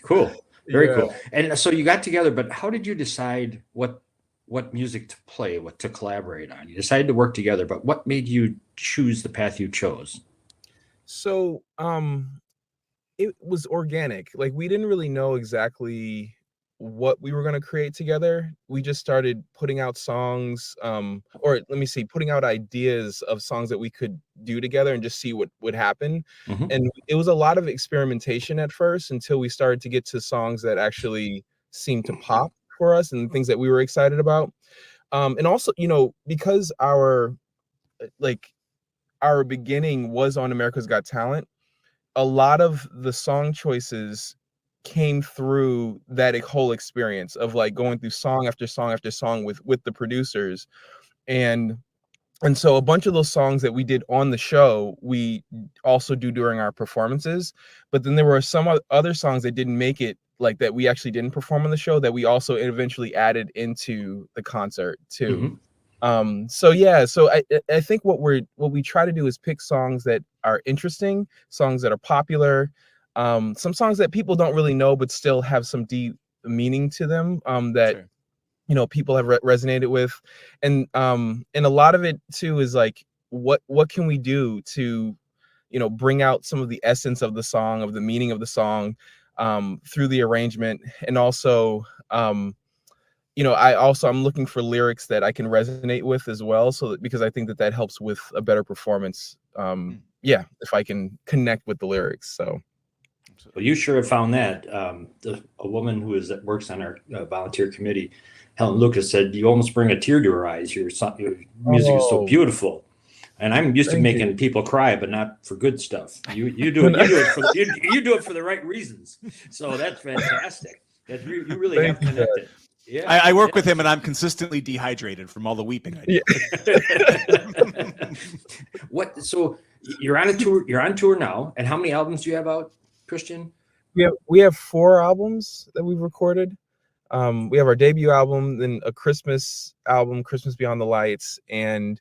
cool. Very cool. And so you got together, but how did you decide what music to play, what to collaborate on? You decided to work together, but what made you choose the path you chose? So it was organic. Like, we didn't really know exactly what we were going to create together. We just started putting out songs, putting out ideas of songs that we could do together and just see what would happen. Mm-hmm. And it was a lot of experimentation at first until we started to get to songs that actually seemed to pop for us and things that we were excited about. And also, because our beginning was on America's Got Talent, a lot of the song choices came through that whole experience of like going through song after song after song with the producers. And so a bunch of those songs that we did on the show, we also do during our performances. But then there were some other songs that didn't make it, like that we actually didn't perform on the show, that we also eventually added into the concert too. Mm-hmm. So I think what we try to do is pick songs that are interesting, songs that are popular, some songs that people don't really know but still have some deep meaning to them, that sure. People have resonated with, and a lot of it too is like, what can we do to bring out some of the essence of the song, of the meaning of the song, through the arrangement. And also I'm looking for lyrics that I can resonate with as well, because I think that helps with a better performance. If I can connect with the lyrics. So well, you sure have found that. A woman who works on our volunteer committee, Helen Lucas, said you almost bring a tear to her eyes. Your music is so beautiful, and I'm used to making people cry, but not for good stuff. You do it for the right reasons. So that's fantastic. You really have connected. Yeah, I work with him, and I'm consistently dehydrated from all the weeping I do. Yeah. So you're on a tour. You're on tour now, and how many albums do you have out, Christian? We have 4 albums that we've recorded. We have our debut album, then a Christmas album, Christmas Beyond the Lights, and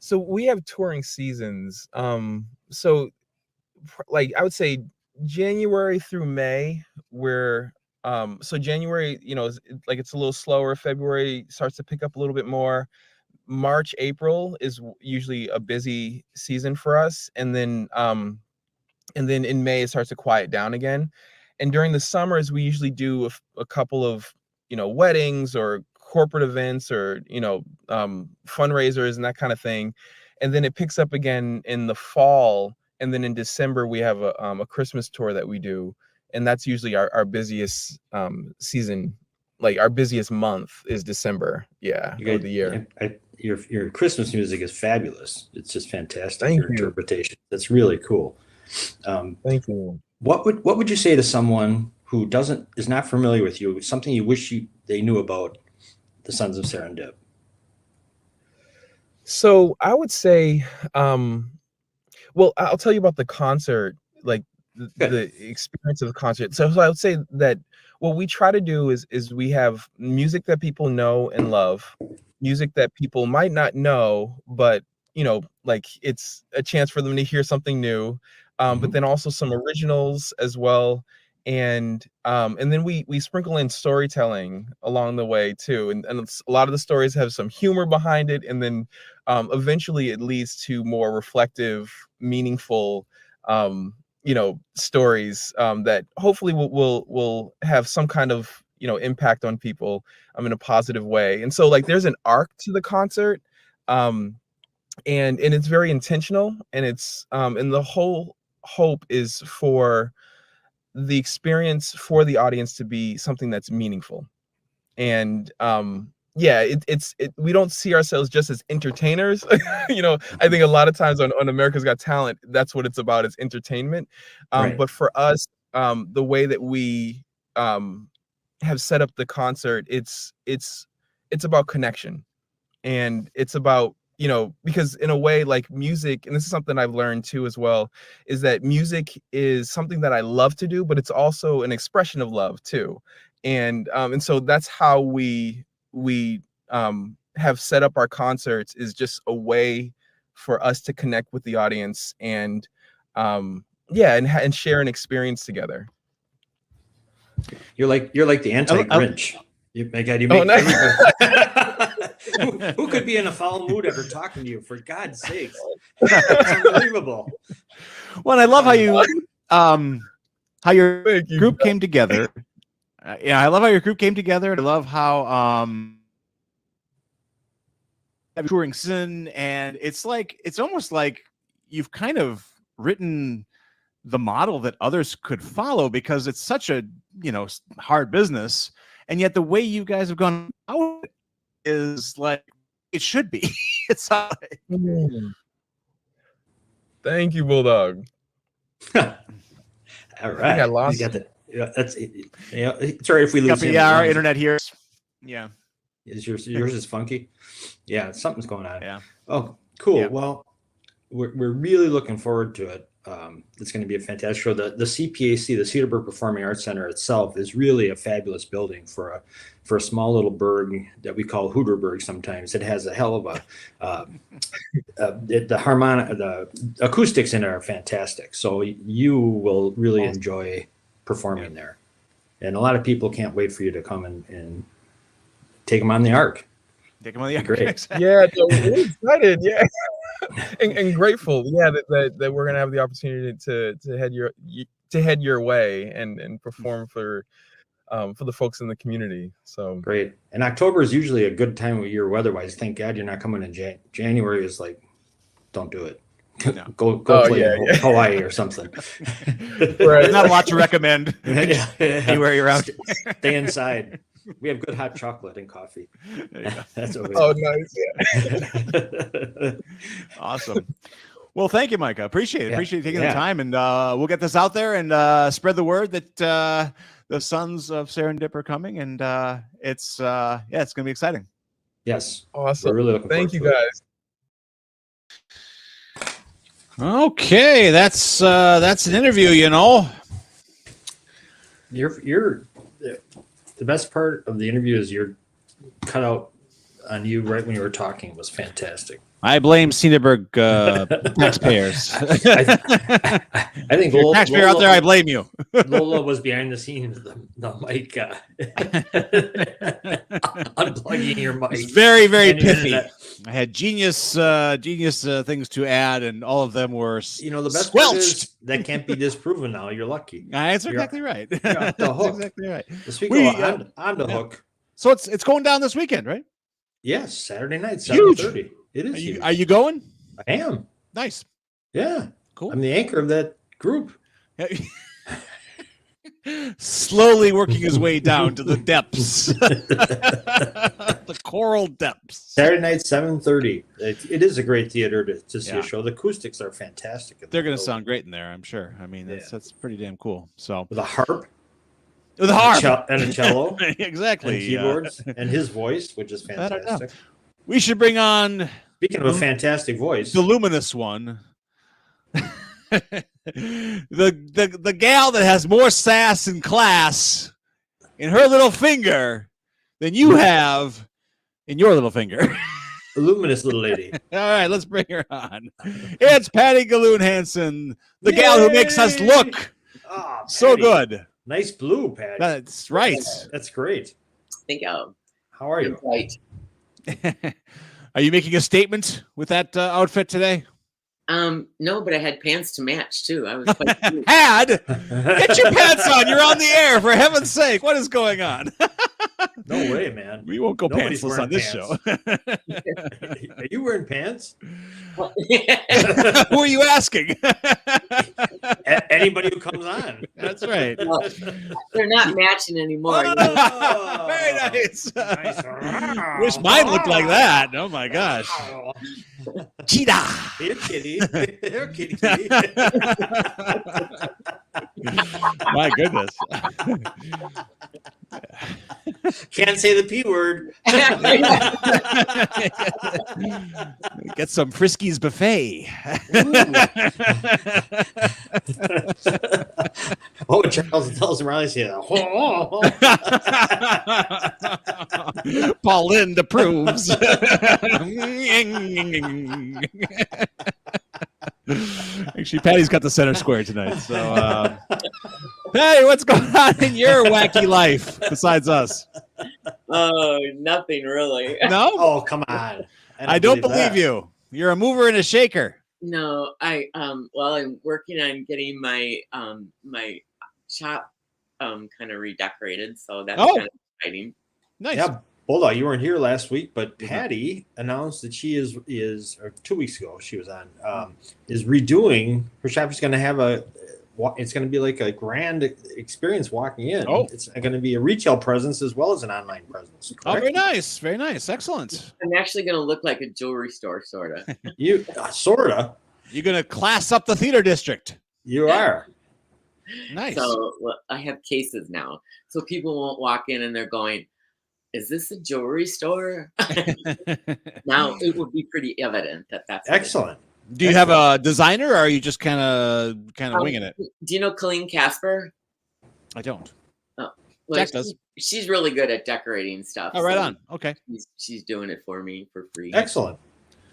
So we have touring seasons. So like I would say January through May, where so January, like it's a little slower. February starts to pick up a little bit more. March, April is usually a busy season for us, and then in May it starts to quiet down again. And during the summers, we usually do a couple of weddings or corporate events or fundraisers and that kind of thing, and then it picks up again in the fall. And then in December we have a Christmas tour that we do, and that's usually our busiest season. Like our busiest month is December. Yeah, of the year. Your Christmas music is fabulous. It's just fantastic. Thank your you. interpretation. That's really cool. Thank you. What would you say to someone who is not familiar with you? Something you wish they knew about the Sons of Serendip? So I would say, well, I'll tell you about the concert, like the experience of the concert. So I would say that what we try to do is we have music that people know and love, music that people might not know, but like it's a chance for them to hear something new. But then also some originals as well. And then we sprinkle in storytelling along the way too. And a lot of the stories have some humor behind it. And then eventually it leads to more reflective, meaningful, stories that hopefully will have some kind of, impact on people in a positive way. And so like there's an arc to the concert. And it's very intentional, and it's and the whole hope is for the experience for the audience to be something that's meaningful. And we don't see ourselves just as entertainers. I think a lot of times on America's Got Talent, that's what it's about, is entertainment. Right. But for us, the way that we have set up the concert, it's about connection, and it's about because in a way, like music, and this is something I've learned too as well, is that music is something that I love to do, but it's also an expression of love too. And so that's how we have set up our concerts, is just a way for us to connect with the audience and and share an experience together. You're like the anti-Grinch. My God, you make who could be in a foul mood after talking to you? For God's sakes, it's unbelievable. Well, I love how your group came together. I love how your group came together. I love how touring season, and it's almost like you've kind of written the model that others could follow, because it's such a hard business. And yet the way you guys have gone out is like it should be. It's Thank you, Bulldog. All right. I lost. You got that's it's all right if we lose him. Yeah, our internet here. Yeah. Is yours is funky? Yeah, something's going on. Yeah. Oh, cool. Yeah. Well, we're really looking forward to it. It's going to be a fantastic show. The CPAC, the Cedarburg Performing Arts Center itself, is really a fabulous building for a small little burg that we call Hooterburg sometimes. It has a hell of the acoustics in it are fantastic. So you will really enjoy performing there. And a lot of people can't wait for you to come and take them on the arc. Take them on the arc. Great. Exactly. Yeah, we're excited. Yeah. and grateful, that we're gonna have the opportunity to head your way and perform for the folks in the community. So great. And October is usually a good time of year weather-wise. Thank God you're not coming in January. Is like, don't do it. No. Go play in Hawaii or something. Right. There's not a lot to recommend anywhere you're out. Stay inside. We have good hot chocolate and coffee. That's what we nice. Yeah. Awesome. Well, thank you, Micah. Appreciate it. Yeah. Appreciate you taking the time, and we'll get this out there and spread the word that the Sons of Serendip are coming, and it's going to be exciting. Yes. Awesome. We're really looking Thank you, forward to guys. Okay, that's an interview. You're the best part of the interview is your cutout on you right when you were talking was fantastic. I blame Cedarburg taxpayers. I think If you're a taxpayer out there, I blame you. Lola was behind the scenes, the mic, unplugging your mic. It's very, very and your pithy. internet. I had genius things to add, and all of them were You know, the best part squelched. is that can't be disproven now. You're lucky. That's exactly right. You're off the That's hook. exactly right. The speaker on the hook. So it's going down this weekend, right? Yes, Saturday night, Huge. 7:30. It is. Huge. Are you going? I am. Nice. Yeah. Cool. I'm the anchor of that group. Slowly working his way down to the depths, the coral depths. Saturday night, 7:30. It is a great theater to see Yeah. a show. The acoustics are fantastic. They're going to sound great in there, I'm sure. I mean, that's pretty damn cool. So with a harp, with a harp and a cello, exactly, and keyboards, and his voice, which is fantastic. We should bring on. Speaking of a fantastic voice, the luminous one. the gal that has more sass and class in her little finger than you have in your little finger. The luminous little lady. All right, let's bring her on. It's Patty Galoon Hansen, the gal who makes us look so good. Nice blue, Patty. That's right. That's great. Thank you. How are you? Right. Are you making a statement with that outfit today? No, but I had pants to match too. I was quite cute. Had? Get your pants on. You're on the air, for heaven's sake. What is going on? No way, man. We won't go Nobody's pantsless on this show. Are you wearing pants? Who are you asking? Anybody who comes on. That's right. Well, they're not matching anymore. Oh, very nice. Nice. Wish mine looked like that. Oh my gosh. Cheetah. Here, kitty. Here, kitty. My goodness. Can't say the P word. Get some Frisky's buffet. What would Charles tells him Riley say? Pauline approves. Actually, Patty's got the center square tonight. So, Patty, what's going on in your wacky life besides us? Oh, nothing really. No? Oh, come on. I don't believe you. You're a mover and a shaker. No, well, I'm working on getting my my shop kind of redecorated, so that's kind of exciting. Nice. Yeah, Bulldog, you weren't here last week, but Patty announced that she is or 2 weeks ago she was on is redoing her shop. Is going to have it's going to be like a grand experience walking in. Oh. It's going to be a retail presence as well as an online presence. Oh, Correct? very nice. Very nice. Excellent. I'm actually going to look like a jewelry store, sort of. You sorta. You're going to class up the theater district. You are. Nice. So I have cases now, so people won't walk in and they're going, "Is this a jewelry store?" Now it would be pretty evident that that's excellent. Do you have a designer, or are you just kind of winging it? Do you know Colleen Casper? I don't. Oh, Jack does. She's really good at decorating stuff. Oh, right on. Okay. She's doing it for me for free. Excellent.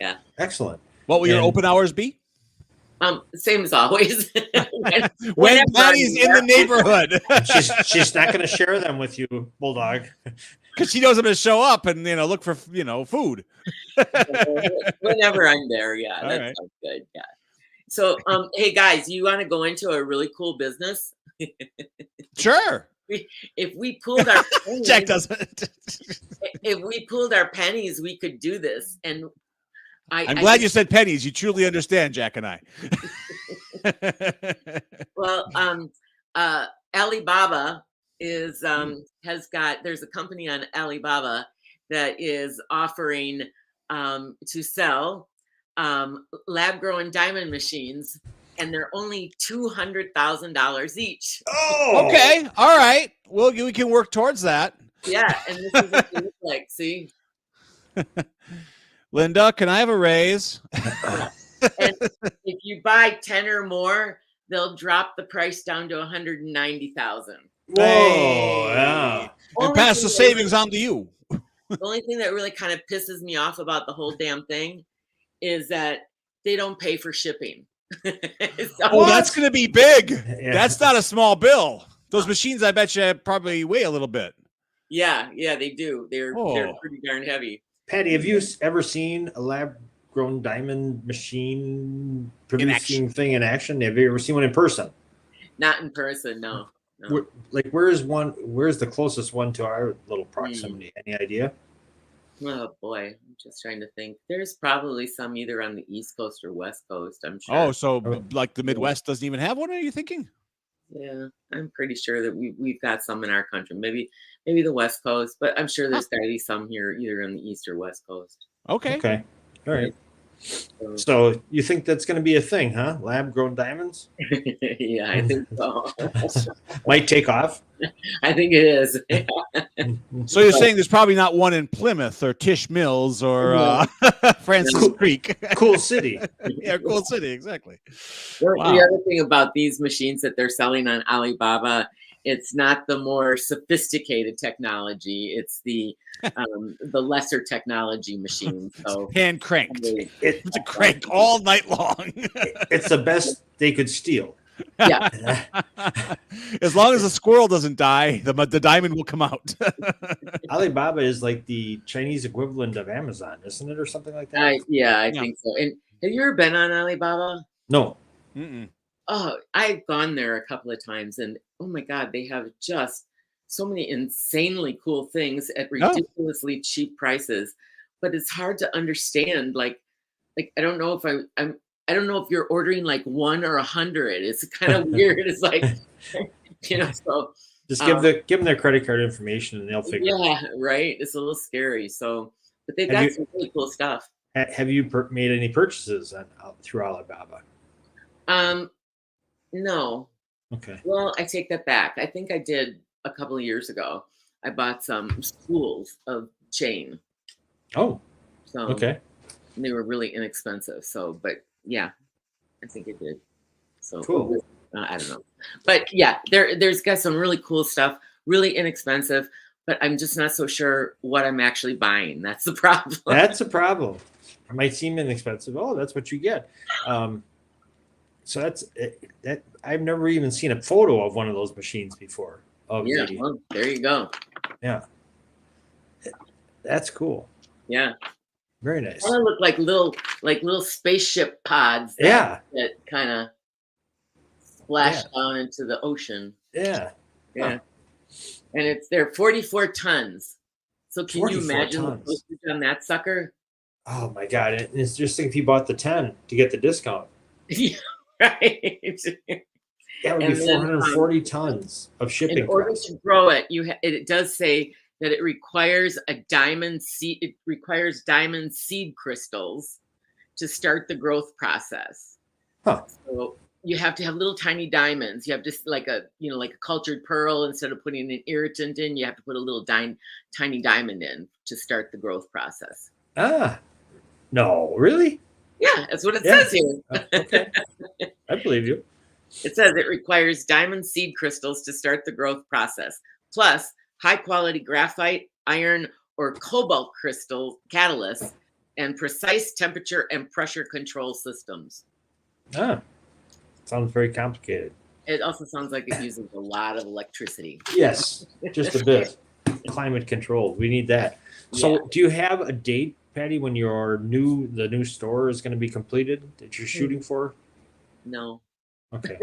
Yeah. Excellent. What will your open hours be? Same as always. When Patty's in the neighborhood. she's not going to share them with you, Bulldog, because she knows I'm going to show up and look for food. Whenever I'm there, yeah, All that right. sounds good. Yeah. So, hey guys, you want to go into a really cool business? Sure. If we pulled our pennies, Jack doesn't. if we pulled our pennies, we could do this. And I'm glad you said pennies. You truly understand, Jack and I. Well, Alibaba is there's a company on Alibaba that is offering to sell lab grown diamond machines, and they're only $200,000 each. Oh, okay, all right. Well, we can work towards that. Yeah, and this is what they look like. See, Linda, can I have a raise? and if you buy 10 or more, they'll drop the price down to $190,000. Whoa! Yeah. And pass the savings on to you. The only thing that really kind of pisses me off about the whole damn thing is that they don't pay for shipping. Oh, that's going to be big. Yeah. That's not a small bill. Those machines, I bet you, probably weigh a little bit. Yeah, they do. They're pretty darn heavy. Patty, have you ever seen a lab-grown diamond machine producing thing in action? Have you ever seen one in person? Not in person, no. Where's the closest one to our little proximity? Any idea? Oh boy, I'm just trying to think. There's probably some either on the East Coast or West Coast, I'm sure. Oh, so like the Midwest doesn't even have one, are you thinking? Yeah, I'm pretty sure that we've got some in our country. Maybe the West Coast, but I'm sure there's got to be some here either on the East or West Coast. Okay. All right. So you think that's going to be a thing, huh? Lab-grown diamonds? Yeah, I think so. Might take off. I think it is. So you're saying there's probably not one in Plymouth or Tish Mills or Francis Creek. Cool city. Yeah, cool city, exactly. The other thing about these machines that they're selling on Alibaba, it's not the more sophisticated technology. It's the lesser technology machine. So hand cranked. It's a crank all night long. It's the best they could steal. Yeah. As long as the squirrel doesn't die, the diamond will come out. Alibaba is like the Chinese equivalent of Amazon, isn't it, or something like that? I think so. And have you ever been on Alibaba? No. Mm-mm. Oh, I've gone there a couple of times, and oh my God, they have just so many insanely cool things at ridiculously cheap prices. But it's hard to understand. Like I don't know if I don't know if you're ordering like 1 or 100. It's kind of weird. It's like, so just give them their credit card information and they'll figure it out. Yeah, right. It's a little scary. So, but they've got some really cool stuff. Have you made any purchases through Alibaba? No. Okay. Well, I take that back. I think I did a couple of years ago. I bought some spools of chain. Oh. So okay. They were really inexpensive. So, but yeah, I think it did. So cool. I don't know, but yeah, there's got some really cool stuff, really inexpensive. But I'm just not so sure what I'm actually buying. That's the problem. That's a problem. It might seem inexpensive. Oh, that's what you get. So that I've never even seen a photo of one of those machines before. Yeah, well, there you go. Yeah, that's cool. Yeah, very nice. They look like little spaceship pods. That kind of splash down into the ocean. Yeah. Huh. And they're 44 tons. So can you imagine the postage on that sucker? Oh my God! And it's just think if you bought the 10 to get the discount. Yeah, right. That would be 440 tons of shipping. In order to grow it, it does say that it requires a diamond seed. It requires diamond seed crystals to start the growth process. Huh. So you have to have little tiny diamonds. You have just like a cultured pearl. Instead of putting an irritant in, you have to put a little tiny diamond in to start the growth process. Ah, no, really? Yeah, that's what it says here. Okay, I believe you. It says it requires diamond seed crystals to start the growth process, plus high quality graphite, iron, or cobalt crystal catalysts, and precise temperature and pressure control systems. Ah, sounds very complicated. It also sounds like it uses a lot of electricity. Yes, just a bit. Climate controlled. We need that. So do you have a date, Patty, when the new store is going to be completed that you're shooting for? No. Okay.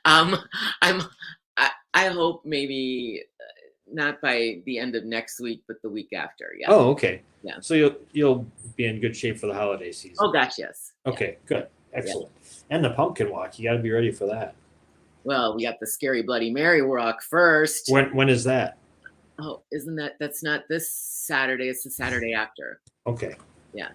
I hope maybe not by the end of next week, but the week after. Yeah. Oh, okay. Yeah. So you'll be in good shape for the holiday season. Oh gosh, yes. Okay, good. Excellent. Yeah. And the pumpkin walk, you got to be ready for that. Well, we got the Scary Bloody Mary walk first. When is that? Oh, that's not this Saturday. It's the Saturday after. Okay. Yeah.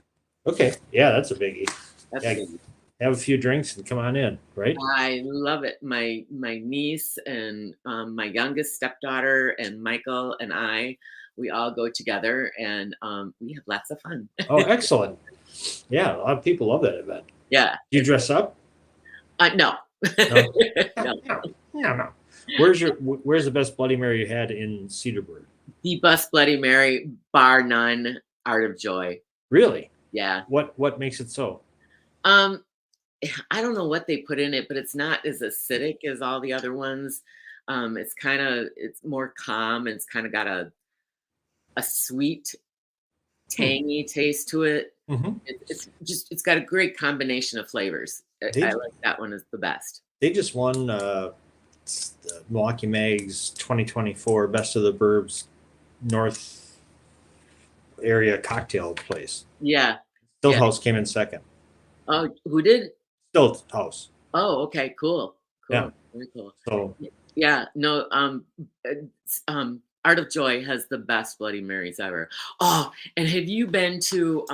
Okay. Yeah, that's a biggie. That's a biggie. Have a few drinks and come on in, right? I love it. My niece and my youngest stepdaughter and Michael and we all go together and we have lots of fun. Oh, excellent. Yeah, a lot of people love that event. Yeah. Do you dress up? No. No. Where's the best Bloody Mary you had in Cedarburg? The best Bloody Mary, bar none, Art of Joy. Really? Yeah. What makes it so? Um, I don't know what they put in it, but it's not as acidic as all the other ones. It's more calm, and it's kind of got a sweet, tangy taste to it. Mhm. It's got a great combination of flavors. I like that one is the best. They just won the Milwaukee Mag's 2024 Best of the Burbs North Area Cocktail Place. Yeah. Stillhouse came in second. Oh, who did? Stillhouse. Oh, okay, cool. Yeah. Very cool. So Yeah, no, Art of Joy has the best Bloody Marys ever. Oh, and have you been to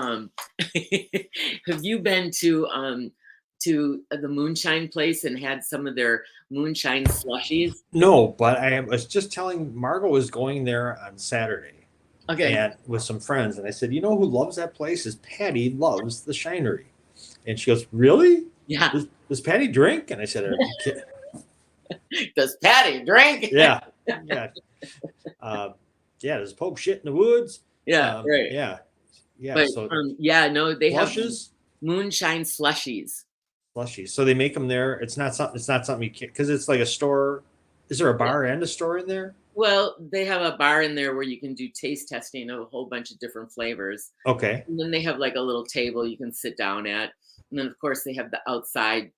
the moonshine place and had some of their moonshine slushies? no, but I was just telling Margot was going there on Saturday. Okay. And with some friends, and I said, you know who loves that place is Patty loves the Shinery. And she goes, really? Yeah. Does Patty drink? And I said, are you kidding? Does Patty drink? Yeah. Yeah. Does Pope shit in the woods? Yeah, right. Yeah. Yeah. But So they slushes? have moonshine slushies. Slushies. So they make them there. It's not something you can't, because it's like a store. Is there a bar and a store in there? Well, they have a bar in there where you can do taste testing of a whole bunch of different flavors. Okay. And then they have like a little table you can sit down at. And then, of course, they have the outside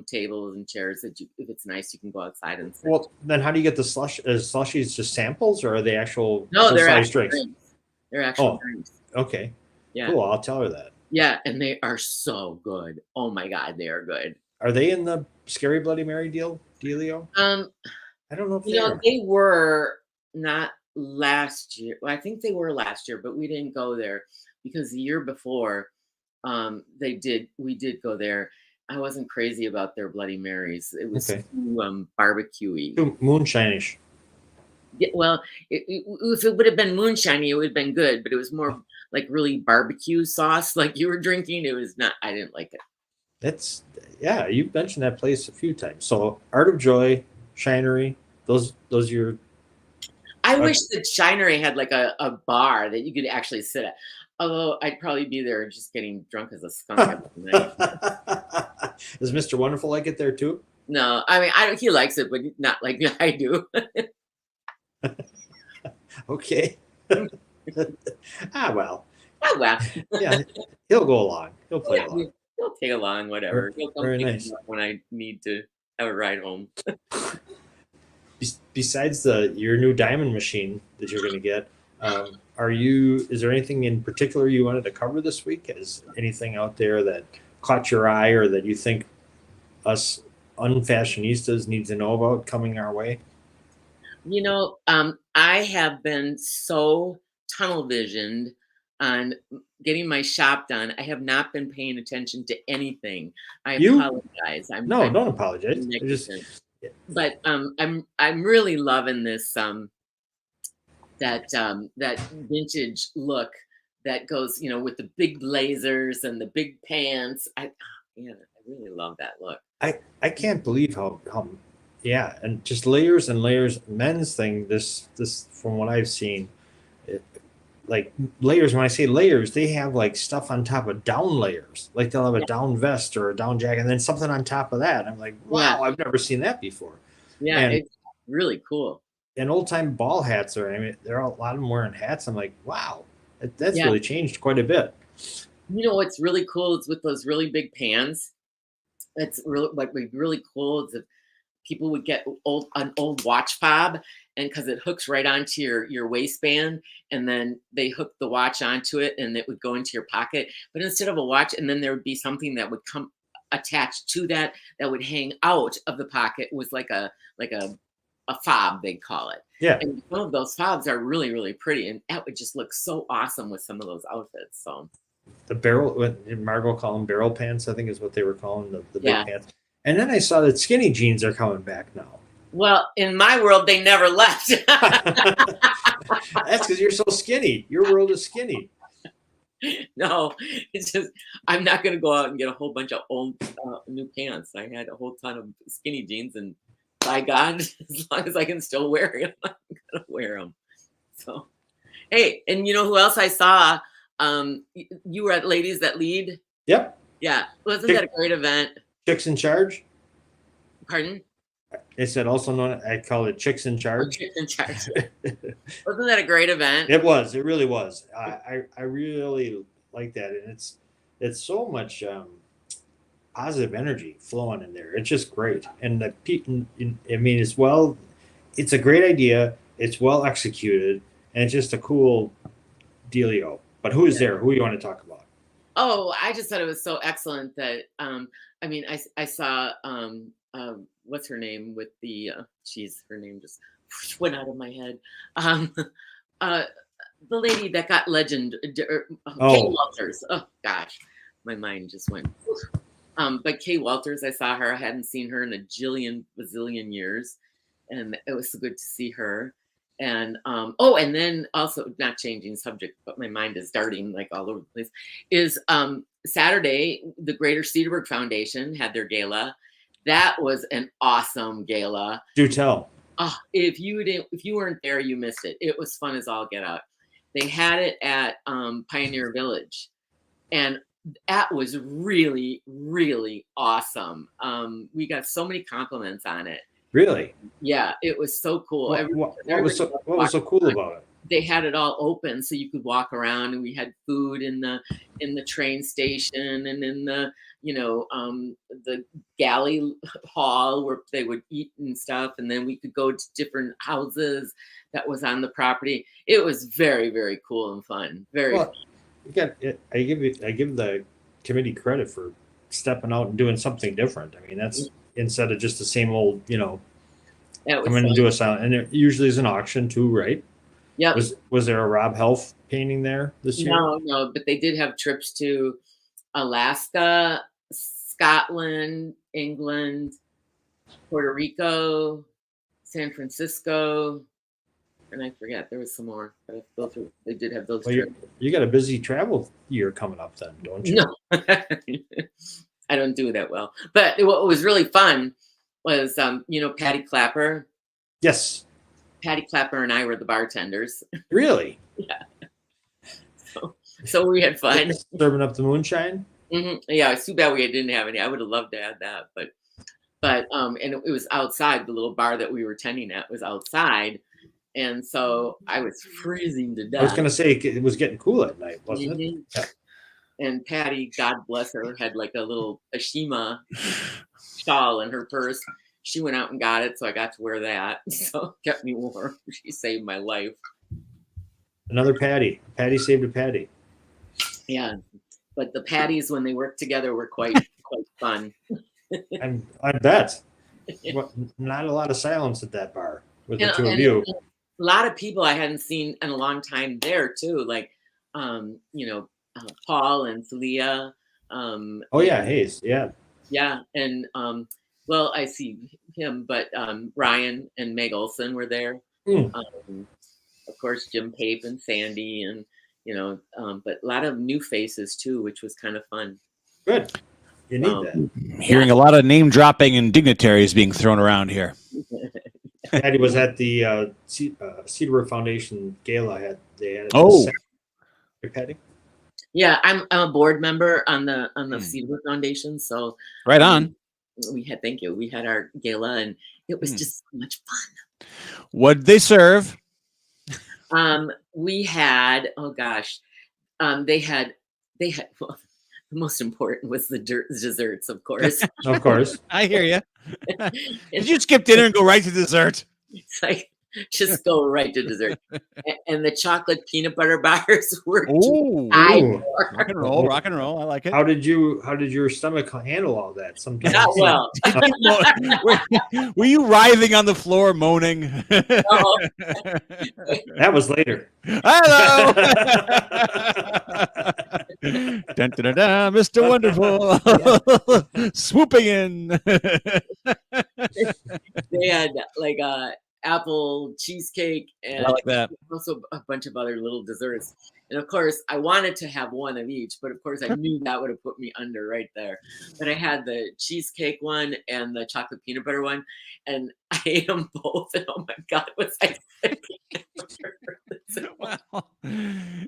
tables and chairs that if it's nice, you can go outside and sit. Well, then how do you get the slush? Is slushies just samples, or are they actual No, they're full-size actual drinks? They're actual drinks. Okay. Yeah. Cool. I'll tell her that. Yeah, and they are so good. Oh my God, they are good. Are they in the Scary Bloody Mary dealio? I don't know if they are. They were not last year. Well, I think they were last year, but we didn't go there because the year before, we did go there. I wasn't crazy about their Bloody Marys. It was too barbecue-y. Too moonshine-ish. Yeah, well, if it would have been moonshiny, it would have been good, but it was more like really barbecue sauce like you were drinking. It was not, I didn't like it. You've mentioned that place a few times. So Art of Joy, Shinery, those your. I wish that Shinery had like a bar that you could actually sit at. Although I'd probably be there just getting drunk as a skunk every night. Does Mr. Wonderful like it there too? No, I mean, he likes it, but not like I do. Okay. Well. Oh, well. Yeah, he'll go along. He'll play along. He'll take along, whatever. He'll come Very pick nice. me up when I need to have a ride home. Besides your new diamond machine that you're going to get, is there anything in particular you wanted to cover this week? Is anything out there that caught your eye or that you think us unfashionistas need to know about coming our way? I have been so tunnel visioned on getting my shop done. I have not been paying attention to anything. I apologize. Don't apologize. But I'm really loving this that vintage look that goes, with the big blazers and the big pants. I really love that look. I can't believe how and just layers and layers. Men's thing, this from what I've seen, like layers. When I say layers, they have like stuff on top of down layers. Like they'll have a down vest or a down jacket, and then something on top of that. I'm like, wow, I've never seen that before. Yeah, and it's really cool. And old time ball hats there are a lot of them wearing hats. I'm like, wow, that's really changed quite a bit. What's really cool is with those really big pans. It's really what would be really cool is if people would get an old watch fob, and because it hooks right onto your waistband, and then they hook the watch onto it, and it would go into your pocket. But instead of a watch, and then there would be something that would come attached to that would hang out of the pocket. It was like a fob, they'd call it. Yeah. And some of those fobs are really, really pretty, and that would just look so awesome with some of those outfits. So the barrel, what did Margot call them? Barrel pants, I think is what they were calling the big pants. And then I saw that skinny jeans are coming back now. Well, in my world, they never left. That's because you're so skinny. Your world is skinny. No, it's just I'm not going to go out and get a whole bunch of old new pants. I had a whole ton of skinny jeans, and by God, as long as I can still wear them, I'm going to wear them. So, hey, and you know who else I saw You were at Ladies That Lead. Yep. Yeah, wasn't that a great event? Chicks in Charge. Pardon? It said also known. I call it Chicks in Charge. Chicks in Charge. Wasn't that a great event? It was. It really was. I really like that, and it's so much positive energy flowing in there. It's just great, and the people. I mean, it's a great idea. It's well executed, and it's just a cool dealio. But who's there? Who you want to talk about? Oh, I just thought it was so excellent that I mean, I saw what's her name with the her name just went out of my head. The lady that got legend, Kay Walters. Oh gosh, my mind just went. But Kay Walters, I saw her. I hadn't seen her in a bazillion years, and it was so good to see her. And and then also, not changing subject, but my mind is darting like all over the place, is Saturday, the Greater Cedarburg Foundation had their gala. That was an awesome gala. Do tell. Oh, if you weren't there, you missed it. It was fun as all get out. They had it at Pioneer Village, and that was really, really awesome. We got so many compliments on it. Really? Yeah, it was so cool. What was so cool about it? They had it all open so you could walk around, and we had food in the train station and in the the galley hall where they would eat and stuff, and then we could go to different houses that was on the property. It was very, very cool and fun. Very fun. I give the committee credit for stepping out and doing something different. I mean, that's instead of just the same old, come in and do a silent. And it usually is an auction too, right? Yeah. Was there a Rob Helf painting there this year? No, but they did have trips to Alaska, Scotland, England, Puerto Rico, San Francisco, and I forget there was some more. But they did have those trips. You got a busy travel year coming up then, don't you? No, I don't do that well. But what was really fun was, Patty Clapper. Yes. Patty Clapper and I were the bartenders. Really? Yeah. So we had fun. Serving up the moonshine? Mm-hmm. Yeah, it's too bad we didn't have any. I would have loved to add that, but and it was outside. The little bar that we were attending at was outside, and so I was freezing to death. I was going to say it was getting cool at night, wasn't it? Yeah. And Patty, God bless her, had like a little Ashima shawl in her purse. She went out and got it, so I got to wear that. So it kept me warm. She saved my life. Another Patty. Patty saved a Patty. Yeah, but the Patties, when they worked together, were quite fun. I bet. Not a lot of silence at that bar with the two of you. A lot of people I hadn't seen in a long time there too, like Paul and Celia. Hayes. Yeah. Yeah, and I see him, but Ryan and Meg Olson were there. Of course, Jim Pape and Sandy, and but a lot of new faces too, which was kind of fun. Good. You need that. Hearing a lot of name dropping and dignitaries being thrown around here. Patty was at the Cedarburg Foundation Gala. They had Patty. Yeah, I'm a board member on the Cedarburg Foundation, so right on. We had our gala, and it was just so much fun. What'd they serve? We had they had well, the most important was the desserts, of course. Of course. I hear you. Did you skip dinner and go right to dessert? It's like, just go right to dessert. And the chocolate peanut butter bars were rock and roll. I like it. How did your stomach handle all that? Sometimes not well. Were you writhing on the floor moaning? No. That was later. Hello. Dun, dun, dun, dun, Mr. Wonderful. Swooping in. They had like apple cheesecake and also a bunch of other little desserts. And of course, I wanted to have one of each, but of course, I knew that would have put me under right there. But I had the cheesecake one and the chocolate peanut butter one, and I ate them both. And oh my God, was I sick?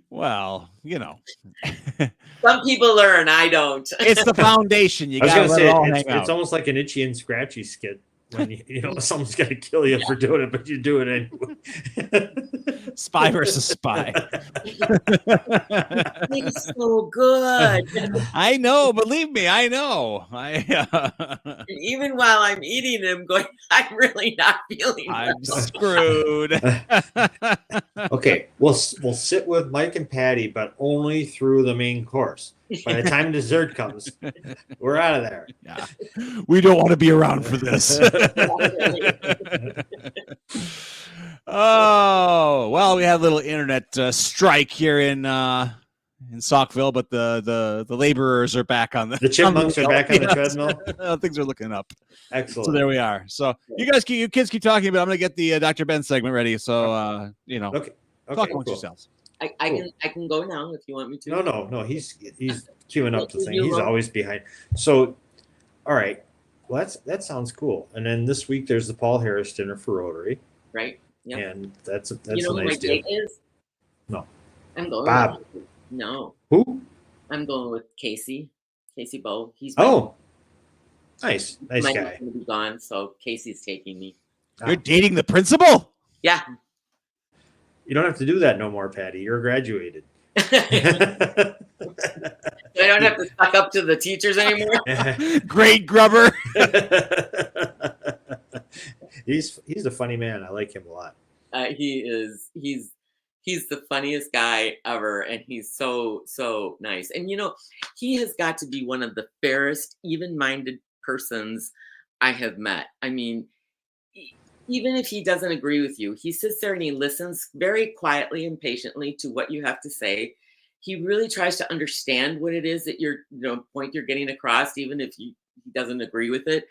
Well, you know, Some people learn, I don't. it's the foundation. You I was got to gonna let say it all it's, hang out. it's almost like an Itchy and Scratchy skit when you know someone's gonna kill you for doing it, but you do it anyway. Spy versus spy. He's so good. I know, believe me, I know. And even while I'm eating them, going, I'm really not feeling I'm well. screwed. Okay, we'll sit with Mike and Patty, but only through the main course. By the time dessert comes, we're out of there. Yeah, we don't want to be around for this. Oh well, we had a little internet strike here in Saukville, but the laborers are back on The chipmunks are back on the treadmill. Things are looking up. Excellent. So there we are. So you kids keep talking, but I'm gonna get the Dr. Ben segment ready. So you know, Okay, talk amongst yourselves. I can go now if you want me to. No. He's queuing up the thing. You He's will. always behind. So, all right. Well, that sounds cool. And then this week there's the Paul Harris dinner for Rotary, Right. Yeah. and that's You a know who my nice deal. date is? No. I'm going Bob. with, no. Who? I'm going with Casey Bow. He's Oh, nice my guy. gonna be gone, so Casey's taking me. You're dating the principal? Yeah. You don't have to do that no more, Patty. You're graduated. I don't have to suck up to the teachers anymore. Great grubber. He's a funny man. I like him a lot. He is. He's the funniest guy ever, and he's so nice. And you know, he has got to be one of the fairest, even-minded persons I have met. I mean, even if he doesn't agree with you, he sits there and he listens very quietly and patiently to what you have to say. He really tries to understand what it is that point you're getting across, even if he doesn't agree with it.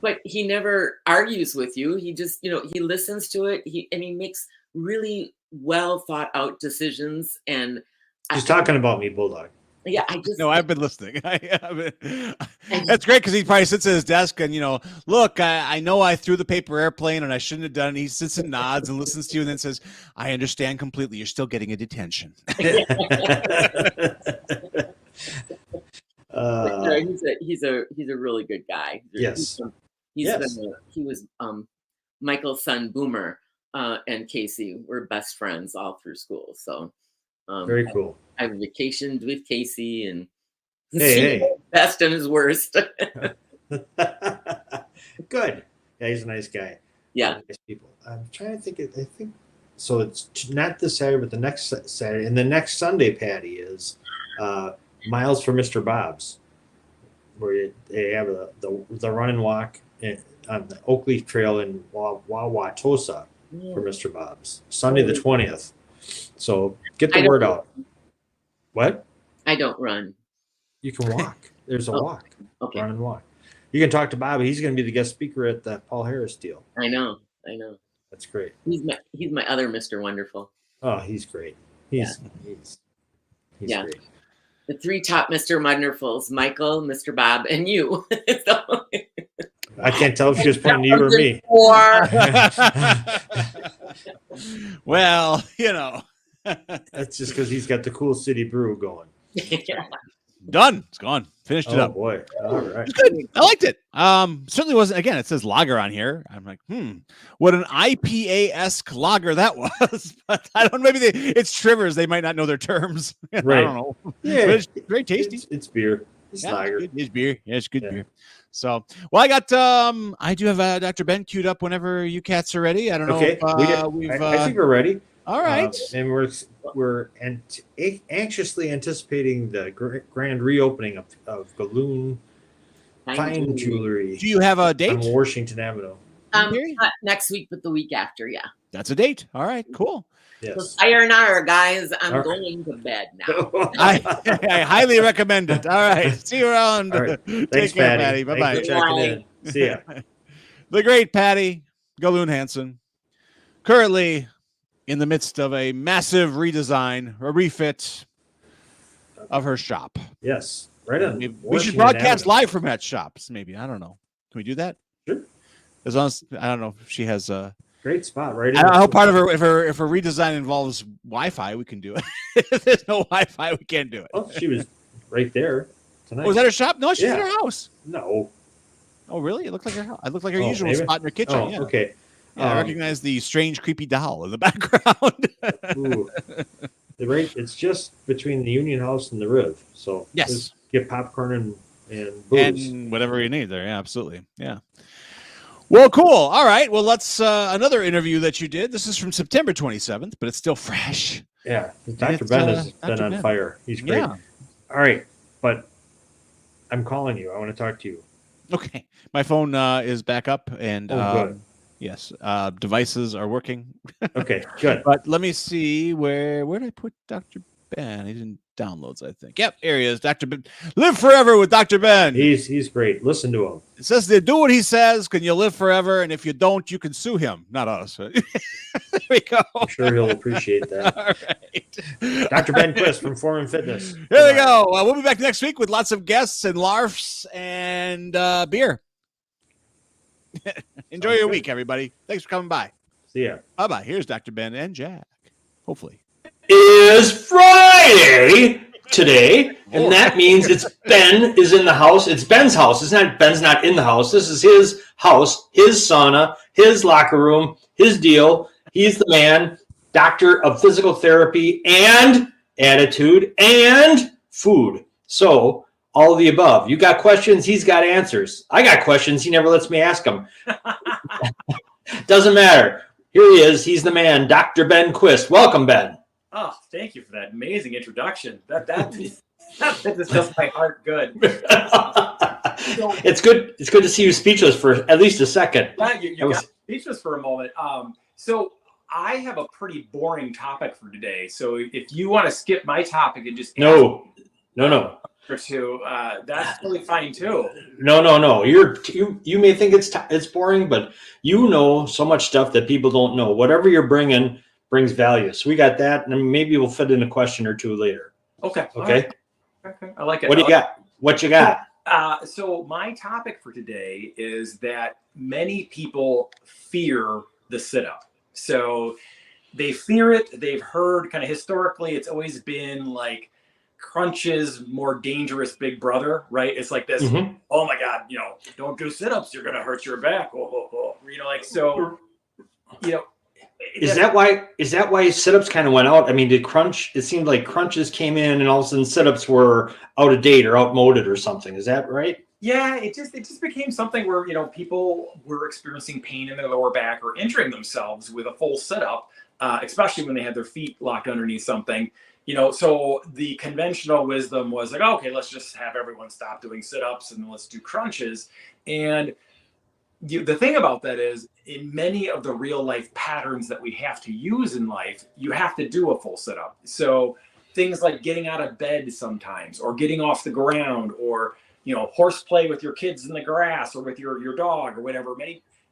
But he never argues with you. He just, he listens to it. He makes really well thought out decisions. And She's talking about me, Bulldog. Yeah, I just no, I've been listening. That's great because he probably sits at his desk and look, I know I threw the paper airplane and I shouldn't have done it. He sits and nods and listens to you and then says, "I understand completely. You're still getting a detention." He's a really good guy. Yes. He was Michael's son Boomer and Casey were best friends all through school. So very cool. I vacationed with Casey and hey. best and his worst. Good. Yeah, he's a nice guy. Yeah. Nice people. I'm trying to think. I think so. It's not this Saturday, but the next Saturday, and the next Sunday, Patty, is Miles for Mr. Bob's, where they have the run and walk on the Oakleaf Trail in Wauwatosa for Mr. Bob's, Sunday the 20th. So get the word out. What? I don't run. You can walk. There's a walk. Okay. Run and walk. You can talk to Bobby. He's going to be the guest speaker at the Paul Harris deal. I know. That's great. He's my other Mr. Wonderful. Oh, he's great. He's yeah. great. The three top Mr. Wonderfuls: Michael, Mr. Bob, and you. So, I can't tell if she was pointing to you or me. Well, That's just because he's got the cool city brew going. Yeah. Done. It's gone. Finished it up. Oh boy. All right. It's good. I liked it. Certainly wasn't. Again, it says lager on here. I'm like, what an IPA-esque lager that was. But I don't know. Maybe it's Trivers. They might not know their terms. Right. I don't know. Yeah. But it's very tasty. It's beer. It's lager. It's beer. Yeah, it's good beer. So, well, I do have Dr. Ben queued up whenever you cats are ready. I don't know. Okay. I think we're ready. All right. And we're anxiously anticipating the grand reopening of Galoon Fine Jewelry. Do you have a date? On Washington Avenue. Not next week, but the week after. Yeah. That's a date. All right. Cool. Yes. Sayonara, guys. I'm going to bed now. I highly recommend it. All right. See you around. All right. Take Thanks, care, Patty. Patty. Bye-bye. Thanks for checking in. See ya. The great Patty Galoon Hansen, currently in the midst of a massive redesign or refit of her shop. Yes. Right on. We should broadcast live from that shop. Maybe. I don't know. Can we do that? Sure. As long as I don't know if she has Great spot, right? I hope part of her, if her redesign involves Wi-Fi, we can do it. If there's no Wi-Fi, we can't do it. Oh, she was right there tonight. Oh, was that her shop? No, she's in Yeah. her house. No. Oh, really? It looked like her house. It looked like her Oh, usual maybe? spot in her kitchen. Oh, yeah. okay. Yeah, I recognize the strange, creepy doll in the background. Ooh. It's just between the Union House and the Riv. So Yes. just get popcorn and booze. And whatever you need there. Yeah, absolutely. Yeah. Well, cool. All right. Well, let's another interview that you did. This is from September 27th, but it's still fresh. Yeah. Dr. Ben has been Dr. on Ben. fire. He's great. Yeah. All right. But I'm calling you. I want to talk to you. Okay. My phone is back up and good. yes, devices are working. Okay, good. But let me see where did I put Dr. Ben? He's in downloads, I think. Yep, here he is. Dr. Ben. Live forever with Dr. Ben. He's great. Listen to him. It says they do what he says, can you live forever? And if you don't, you can sue him. Not us. There we go. I'm sure he'll appreciate that. All right. Dr. Ben Quist from Forum Fitness. Here we go. We'll be back next week with lots of guests and larfs and beer. Enjoy your week, everybody. Thanks for coming by. See ya. Bye-bye. Here's Dr. Ben and Jack. Hopefully. Is Friday today, and that means it's Ben is in the house. It's Ben's house. It's not Ben's not in the house. This is his house, his sauna, his locker room, his deal. He's the man, doctor of physical therapy and attitude and food. So all of the above. You got questions, he's got answers. I got questions, he never lets me ask them. Doesn't matter. Here he is. He's the man, Dr. Ben Quist. Welcome, Ben. Oh, thank you for that amazing introduction. That just does my heart good. It's good. It's good to see you speechless for at least a second. You got speechless for a moment. So I have a pretty boring topic for today. So if you want to skip my topic and just No. or two, that's totally fine too. No. You may think it's boring, but you know so much stuff that people don't know. Whatever you're bringing brings value. So we got that, and maybe we'll fit in a question or two later. Okay. Okay. Okay. I like it. What do you got? What you got? So my topic for today is that many people fear the sit-up. So they fear it. They've heard kind of historically, it's always been like Crunch's more dangerous big brother, right? It's like this, oh my God, don't do sit-ups. You're going to hurt your back. So, Is that why sit-ups kind of went out? I mean, did Crunch, it seemed like Crunches came in and all of a sudden sit-ups were out of date or outmoded or something. Is that right? Yeah, it just became something where, people were experiencing pain in their lower back or injuring themselves with a full sit-up, especially when they had their feet locked underneath something. So the conventional wisdom was like, okay, let's just have everyone stop doing sit-ups and let's do crunches. And the thing about that is, in many of the real life patterns that we have to use in life, you have to do a full sit-up. So things like getting out of bed sometimes, or getting off the ground, or horseplay with your kids in the grass or with your dog or whatever.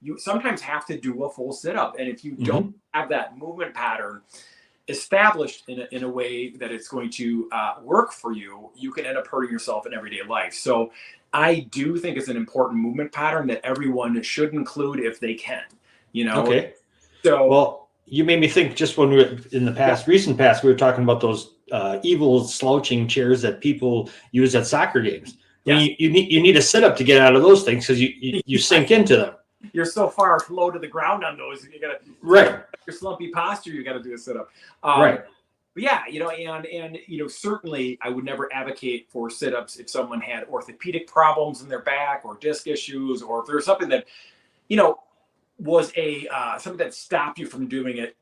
You sometimes have to do a full sit-up, and if you don't have that movement pattern established in a way that it's going to work for you, you can end up hurting yourself in everyday life. So I do think it's an important movement pattern that everyone should include if they can. Okay. So well, you made me think just when we were in the recent past, we were talking about those evil slouching chairs that people use at soccer games. Yeah. You need a sit-up to get out of those things because you sink into them. You're so far low to the ground on those. You gotta your slumpy posture. You got to do a sit-up. Right. But yeah, and certainly I would never advocate for sit-ups if someone had orthopedic problems in their back or disc issues, or if there was something that, was something that stopped you from doing it.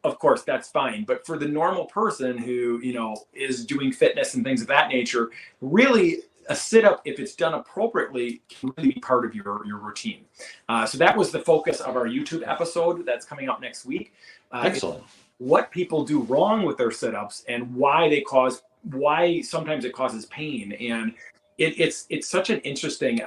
Of course, that's fine. But for the normal person who, is doing fitness and things of that nature, really a sit-up, if it's done appropriately, can really be part of your routine. So that was the focus of our YouTube episode that's coming up next week. Excellent. What people do wrong with their sit-ups and why sometimes it causes pain. And it's such an interesting,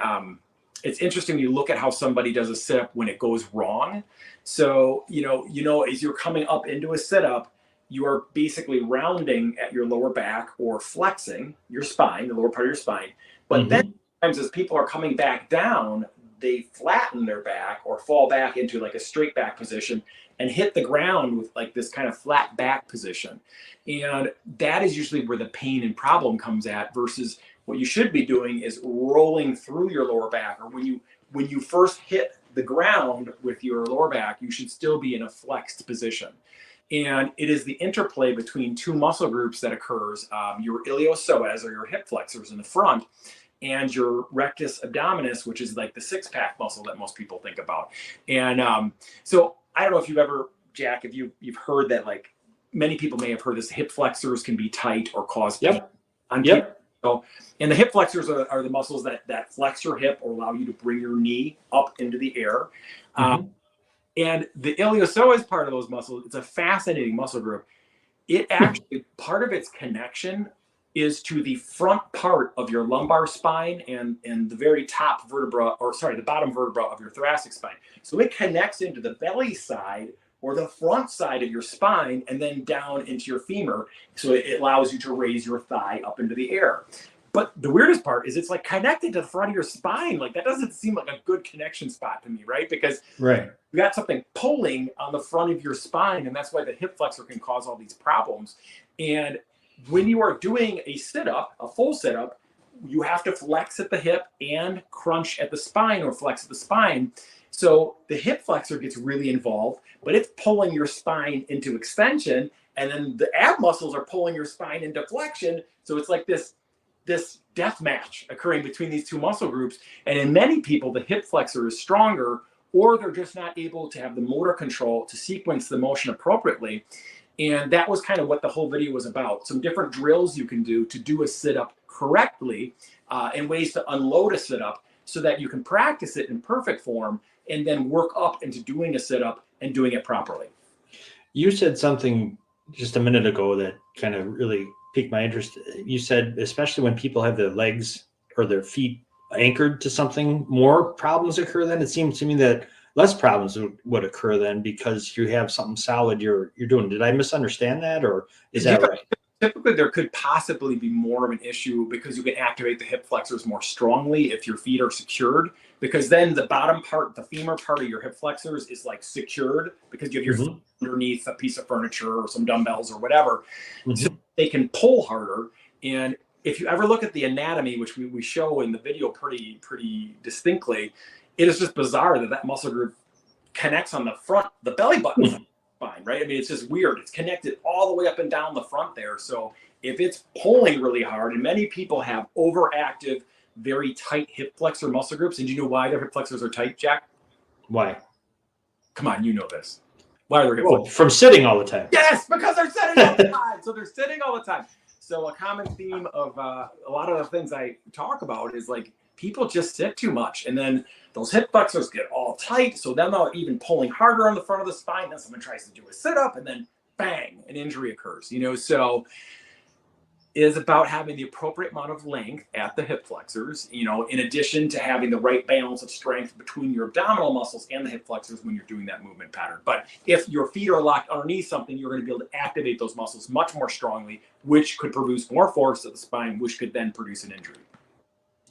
it's interesting when you look at how somebody does a sit-up when it goes wrong. So, as you're coming up into a sit-up, you are basically rounding at your lower back or flexing your spine, the lower part of your spine. But then sometimes as people are coming back down, they flatten their back or fall back into like a straight back position and hit the ground with like this kind of flat back position. And that is usually where the pain and problem comes at, versus what you should be doing is rolling through your lower back, or when you first hit the ground with your lower back, you should still be in a flexed position. And it is the interplay between two muscle groups that occurs, your iliopsoas, or your hip flexors in the front, and your rectus abdominis, which is like the six-pack muscle that most people think about. And so I don't know if you've ever, Jack, if you've heard that, like many people may have heard this, hip flexors can be tight or cause pain on people. So, and the hip flexors are the muscles that flex your hip or allow you to bring your knee up into the air. And the iliopsoas part of those muscles, it's a fascinating muscle group. It actually, part of its connection is to the front part of your lumbar spine and the very top vertebra, or sorry, the bottom vertebra of your thoracic spine. So it connects into the belly side or the front side of your spine and then down into your femur. So it allows you to raise your thigh up into the air. But the weirdest part is it's like connected to the front of your spine. Like that doesn't seem like a good connection spot to me, right? Because you got something pulling on the front of your spine, and that's why the hip flexor can cause all these problems. And when you are doing a sit-up, a full sit-up, you have to flex at the hip and crunch at the spine, or flex at the spine. So the hip flexor gets really involved, but it's pulling your spine into extension, and then the ab muscles are pulling your spine into flexion. So it's like this death match occurring between these two muscle groups. And in many people, the hip flexor is stronger, or they're just not able to have the motor control to sequence the motion appropriately. And that was kind of what the whole video was about. Some different drills you can do to do a sit-up correctly, and ways to unload a sit-up so that you can practice it in perfect form and then work up into doing a sit-up and doing it properly. You said something just a minute ago that kind of really piqued my interest. You said, especially when people have their legs or their feet anchored to something, more problems occur then. It seems to me that less problems would occur then, because you have something solid you're doing. Did I misunderstand that, or is that right? Typically, there could possibly be more of an issue because you can activate the hip flexors more strongly if your feet are secured, because then the bottom part, the femur part of your hip flexors is like secured because you have your feet underneath a piece of furniture or some dumbbells or whatever. So they can pull harder. And if you ever look at the anatomy, which we show in the video pretty distinctly, it is just bizarre that muscle group connects on the front, the belly button spine, right? I mean, it's just weird. It's connected all the way up and down the front there. So if it's pulling really hard, and many people have overactive, very tight hip flexor muscle groups. And do you know why their hip flexors are tight, Jack? Why? Come on, you know this. Why are their hip flexors? From sitting all the time. Yes, because they're sitting all the time. So they're sitting all the time. So a common theme of a lot of the things I talk about is like people just sit too much, and then those hip flexors get all tight. So then they're even pulling harder on the front of the spine. Then someone tries to do a sit up, and then bang, an injury occurs. So it is about having the appropriate amount of length at the hip flexors, in addition to having the right balance of strength between your abdominal muscles and the hip flexors when you're doing that movement pattern. But if your feet are locked underneath something, you're going to be able to activate those muscles much more strongly, which could produce more force at the spine, which could then produce an injury.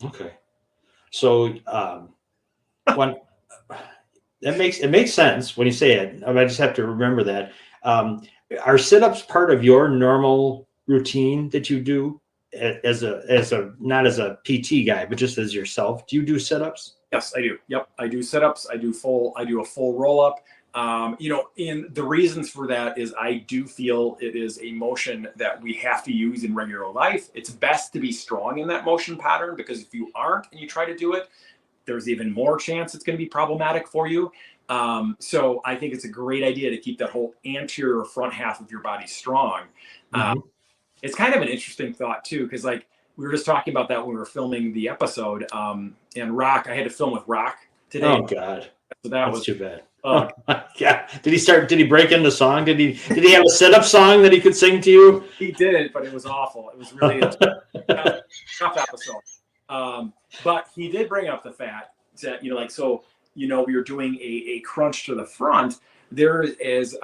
Okay. So when it makes sense when you say it. I just have to remember that. Are sit-ups part of your normal routine that you do as a not as a PT guy, but just as yourself? Do you do sit-ups? Yes, I do. Yep, I do sit-ups. I do a full roll-up. And the reasons for that is I do feel it is a motion that we have to use in regular life. It's best to be strong in that motion pattern, because if you aren't and you try to do it, there's even more chance it's going to be problematic for you. So I think it's a great idea to keep that whole anterior front half of your body strong. It's kind of an interesting thought too, because like we were just talking about that when we were filming the episode. And Rock, I had to film with Rock today. Oh God, so that's was too bad. Oh my God, did he break into song? Did he have a sit-up song that he could sing to you? He didn't, but it was awful. It was really a tough episode. But he did bring up the fact that, we were doing a crunch to the front. There's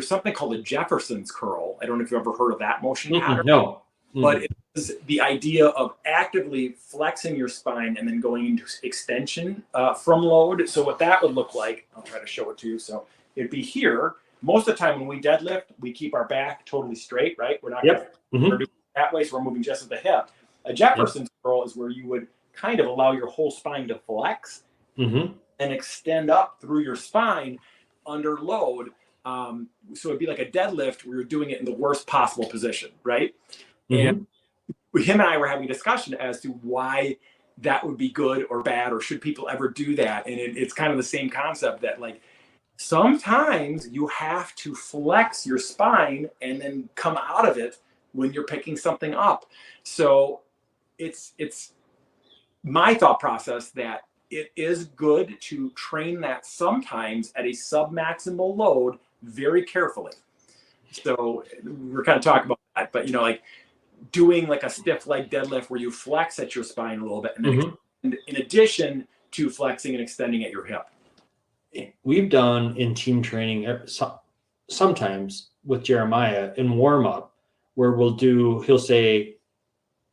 something called a Jefferson's curl. I don't know if you've ever heard of that motion pattern. No. But it's the idea of actively flexing your spine and then going into extension from load. So what that would look like, I'll try to show it to you. So it'd be here. Most of the time when we deadlift, we keep our back totally straight, right? We're not going to do it that way, so we're moving just at the hip. A Jefferson's curl is where you would kind of allow your whole spine to flex and extend up through your spine under load. So it'd be like a deadlift where you're doing it in the worst possible position, right? And him and I were having a discussion as to why that would be good or bad, or should people ever do that? And it's kind of the same concept that, like, sometimes you have to flex your spine and then come out of it when you're picking something up. So it's my thought process that it is good to train that sometimes at a submaximal load very carefully. So we're kind of talking about that, but like doing like a stiff leg deadlift where you flex at your spine a little bit, and then extend, in addition to flexing and extending at your hip. We've done in team training sometimes with Jeremiah in warm up, where he'll say,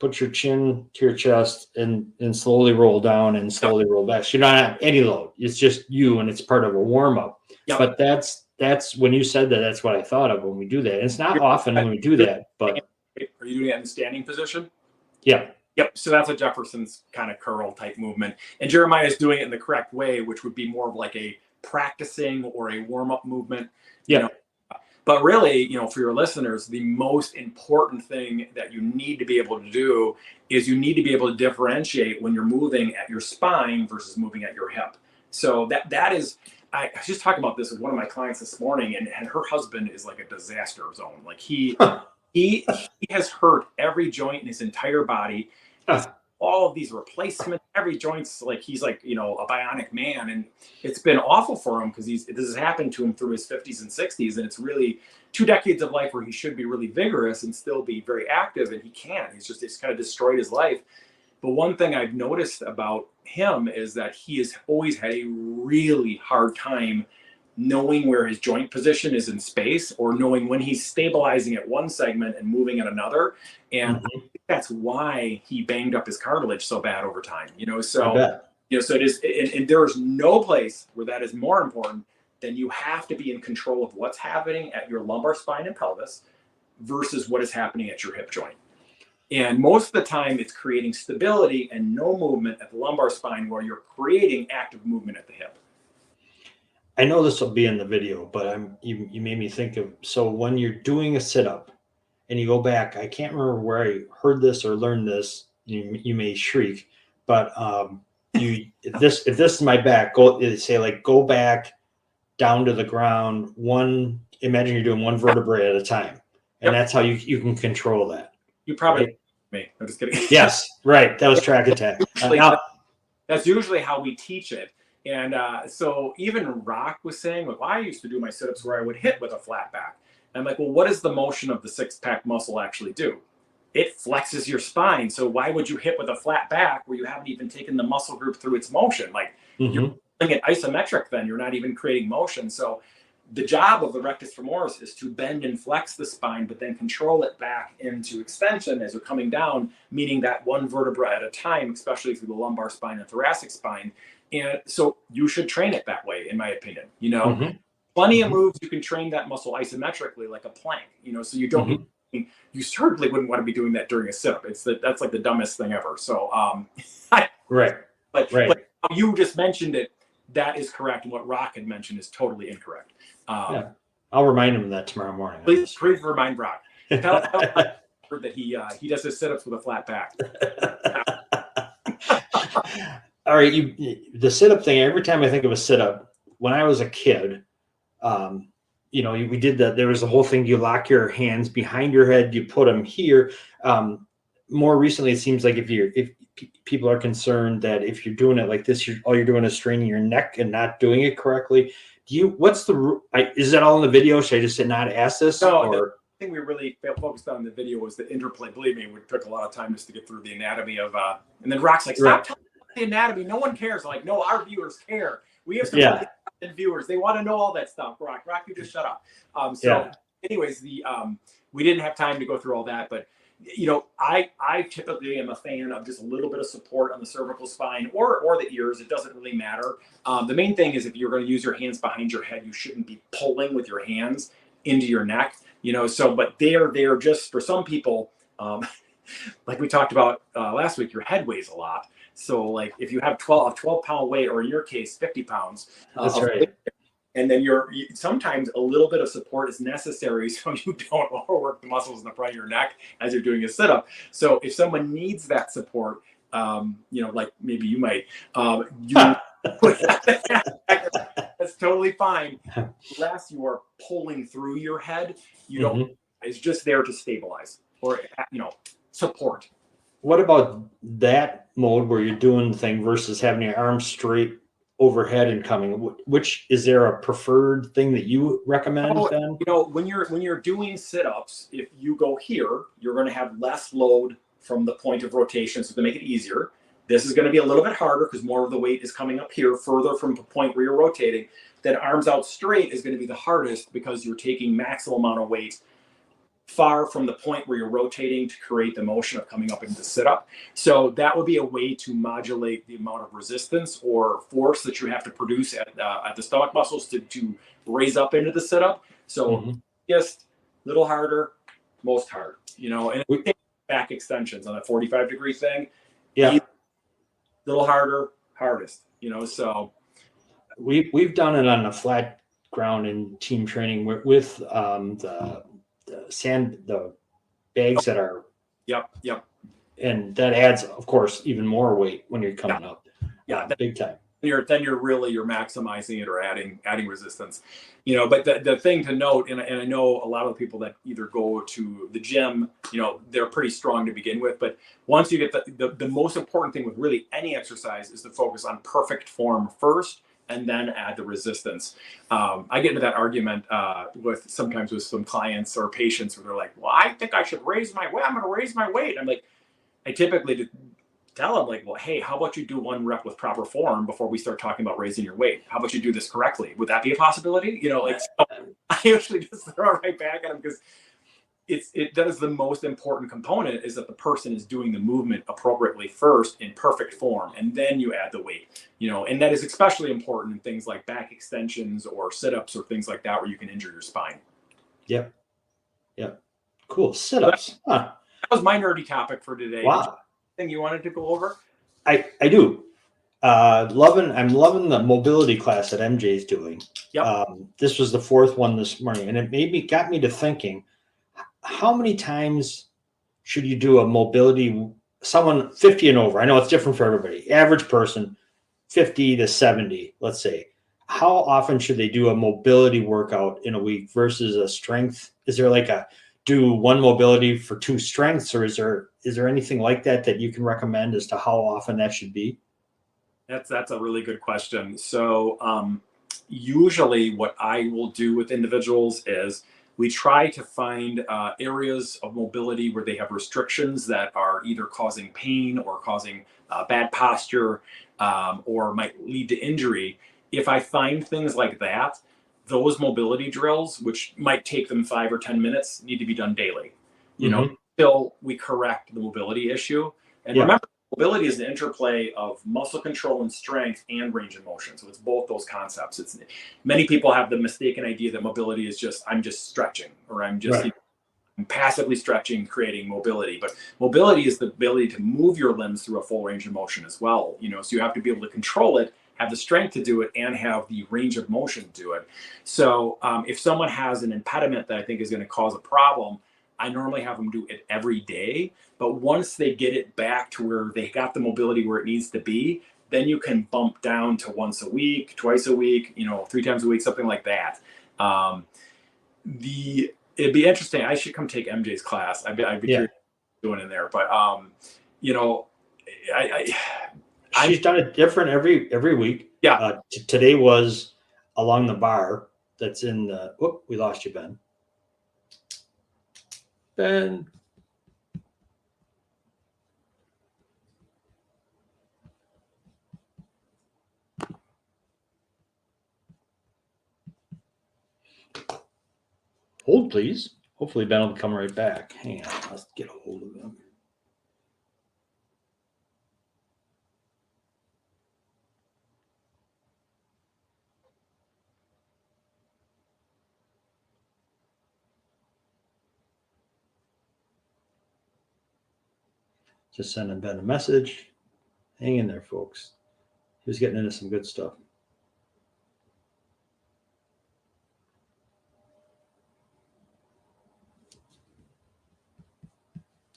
put your chin to your chest and slowly roll down and slowly roll back. So you don't have any load. It's just you, and it's part of a warm up. But that's when you said that, that's what I thought of when we do that. And it's not often when we do that, but. Are you doing it in the standing position? Yeah. Yep. So that's a Jefferson's kind of curl type movement. And Jeremiah is doing it in the correct way, which would be more of like a practicing or a warm-up movement. Yeah. But really, for your listeners, the most important thing that you need to be able to do is you need to be able to differentiate when you're moving at your spine versus moving at your hip. So that is, I was just talking about this with one of my clients this morning, and her husband is like a disaster zone. Like he has hurt every joint in his entire body. All of these replacements, every joint's like, he's like, a bionic man. And it's been awful for him because this has happened to him through his 50s and 60s. And it's really 2 decades of life where he should be really vigorous and still be very active. And he can't. It's kind of destroyed his life. But one thing I've noticed about him is that he has always had a really hard time knowing where his joint position is in space, or knowing when he's stabilizing at one segment and moving at another. And I think that's why he banged up his cartilage so bad over time, so it is, and there is no place where that is more important than you have to be in control of what's happening at your lumbar spine and pelvis versus what is happening at your hip joint. And most of the time it's creating stability and no movement at the lumbar spine, where you're creating active movement at the hip. I know this will be in the video, but you made me think of, so when you're doing a sit-up and you go back, I can't remember where I heard this or learned this, you may shriek, but if this is my back, go back down to the ground, imagine you're doing one vertebrae at a time. And that's how you can control that. You probably me. I'm just kidding. Yes, right. That was track attack. That's usually how we teach it. And so even Rock was saying, like, well, I used to do my sit-ups where I would hit with a flat back. And I'm like, well, what does the motion of the six-pack muscle actually do? It flexes your spine. So why would you hit with a flat back where you haven't even taken the muscle group through its motion? Like, you're doing it isometric, then you're not even creating motion. So the job of the rectus femoris is to bend and flex the spine, but then control it back into extension as you're coming down, meaning that one vertebra at a time, especially through the lumbar spine and thoracic spine. And so you should train it that way, in my opinion. Plenty of moves you can train that muscle isometrically, like a plank. So you don't. You certainly wouldn't want to be doing that during a sit-up. That's like the dumbest thing ever. So right. But you just mentioned it. That is correct, and what Rock had mentioned is totally incorrect. I'll remind him of that tomorrow morning. Please remind Rock. Tell that he does his sit-ups with a flat back. All right, the sit-up thing, every time I think of a sit-up, when I was a kid, we did that. There was the whole thing, you lock your hands behind your head, you put them here. More recently, it seems like if people are concerned that if you're doing it like this, all you're doing is straining your neck and not doing it correctly. Is that all in the video? Should I just not ask this? No, the thing we really focused on in the video was the interplay. Believe me, it took a lot of time just to get through the anatomy of, and then Rock's like, stop telling the anatomy. No one cares. I'm like, no, our viewers care. We have some viewers. They want to know all that stuff. Rock, you just shut up. Anyways, we didn't have time to go through all that, but I typically am a fan of just a little bit of support on the cervical spine or the ears. It doesn't really matter. The main thing is if you're going to use your hands behind your head, you shouldn't be pulling with your hands into your neck. But they're just for some people. Like we talked about last week, your head weighs a lot. So like if you have a 12-pound weight, or in your case, 50 pounds, That's of right. weight, and then sometimes a little bit of support is necessary so you don't overwork the muscles in the front of your neck as you're doing a sit-up. So if someone needs that support, like maybe you might, that's totally fine. Unless you are pulling through your head, you don't. It's just there to stabilize or support. What about that mode where you're doing the thing versus having your arms straight overhead and coming? Which is there a preferred thing that you recommend, Ben? When you're doing sit-ups, if you go here, you're going to have less load from the point of rotation. So to make it easier, this is going to be a little bit harder because more of the weight is coming up here, further from the point where you're rotating. Then arms out straight is going to be the hardest because you're taking maximum amount of weight far from the point where you're rotating to create the motion of coming up into the sit-up. So that would be a way to modulate the amount of resistance or force that you have to produce at the stomach muscles to raise up into the sit-up. So just a little harder, most hard, and back extensions on a 45-degree thing. Yeah. Little harder, hardest, so. We've done it on a flat ground in team training with the bags that are. Yep. And that adds, of course, even more weight when you're coming up. Yeah, big time. You're maximizing it or adding resistance, But the thing to note, and I know a lot of the people that either go to the gym, they're pretty strong to begin with. But once you get the most important thing with really any exercise is to focus on perfect form first, and then add the resistance. I get into that argument sometimes with some clients or patients where they're like, well, I think I should raise my weight. I'm going to raise my weight. I'm like, I typically tell them like, well, hey, how about you do one rep with proper form before we start talking about raising your weight? How about you do this correctly? Would that be a possibility? So I usually just throw it right back at them because that is the most important component is that the person is doing the movement appropriately first in perfect form, and then you add the weight, and that is especially important in things like back extensions or sit-ups or things like that where you can injure your spine. Yep. Cool. Sit-ups. That was my nerdy topic for today. Wow. Thing you wanted to go over? I do. I'm loving the mobility class that MJ's doing. Yep. This was the fourth one this morning, and it got me to thinking, how many times should you do a mobility, someone 50 and over? I know it's different for everybody. Average person, 50 to 70, let's say. How often should they do a mobility workout in a week versus a strength? Is there like do one mobility for two strengths, or is there anything like that you can recommend as to how often that should be? That's a really good question. So usually what I will do with individuals is we try to find areas of mobility where they have restrictions that are either causing pain or causing bad posture or might lead to injury. If I find things like that, those mobility drills, which might take them 5 or 10 minutes, need to be done daily, until we correct the mobility issue. And remember, mobility is the interplay of muscle control and strength and range of motion. So it's both those concepts. Many people have the mistaken idea that mobility is I'm just stretching, or I'm just I'm passively stretching, creating mobility. But mobility is the ability to move your limbs through a full range of motion as well. So you have to be able to control it, have the strength to do it, and have the range of motion to do it. So if someone has an impediment that I think is going to cause a problem, I normally have them do it every day. But once they get it back to where they got the mobility where it needs to be, then you can bump down to once a week, twice a week, 3 times a week, something like that. It'd be interesting. I should come take MJ's class. I'd be curious doing in there. But she's done it different every week. Yeah. Today was along the bar that's in the. Whoop, we lost you, Ben. Ben. Hold, please. Hopefully Ben will come right back. Hang on, let's get a hold of him. Just sending Ben a message. Hang in there, folks. He was getting into some good stuff.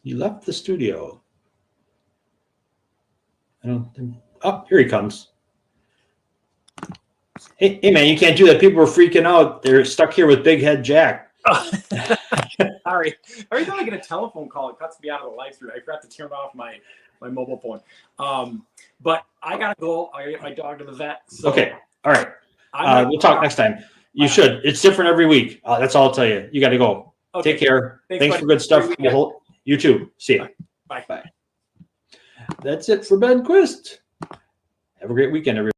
You left the studio. I don't think. Oh, here he comes. Hey, man, you can't do that. People are freaking out. They're stuck here with Big Head Jack. Sorry. Every time I get a telephone call, it cuts me out of the live stream. I forgot to turn off my mobile phone. But I gotta go. I get my dog to the vet. So Okay. All right. We'll talk next time. You should. It's different every week. That's all I'll tell you. You got to go. Okay. Take care. Thanks for good stuff. You too. See ya. Bye. That's it for Ben Quist. Have a great weekend, everybody.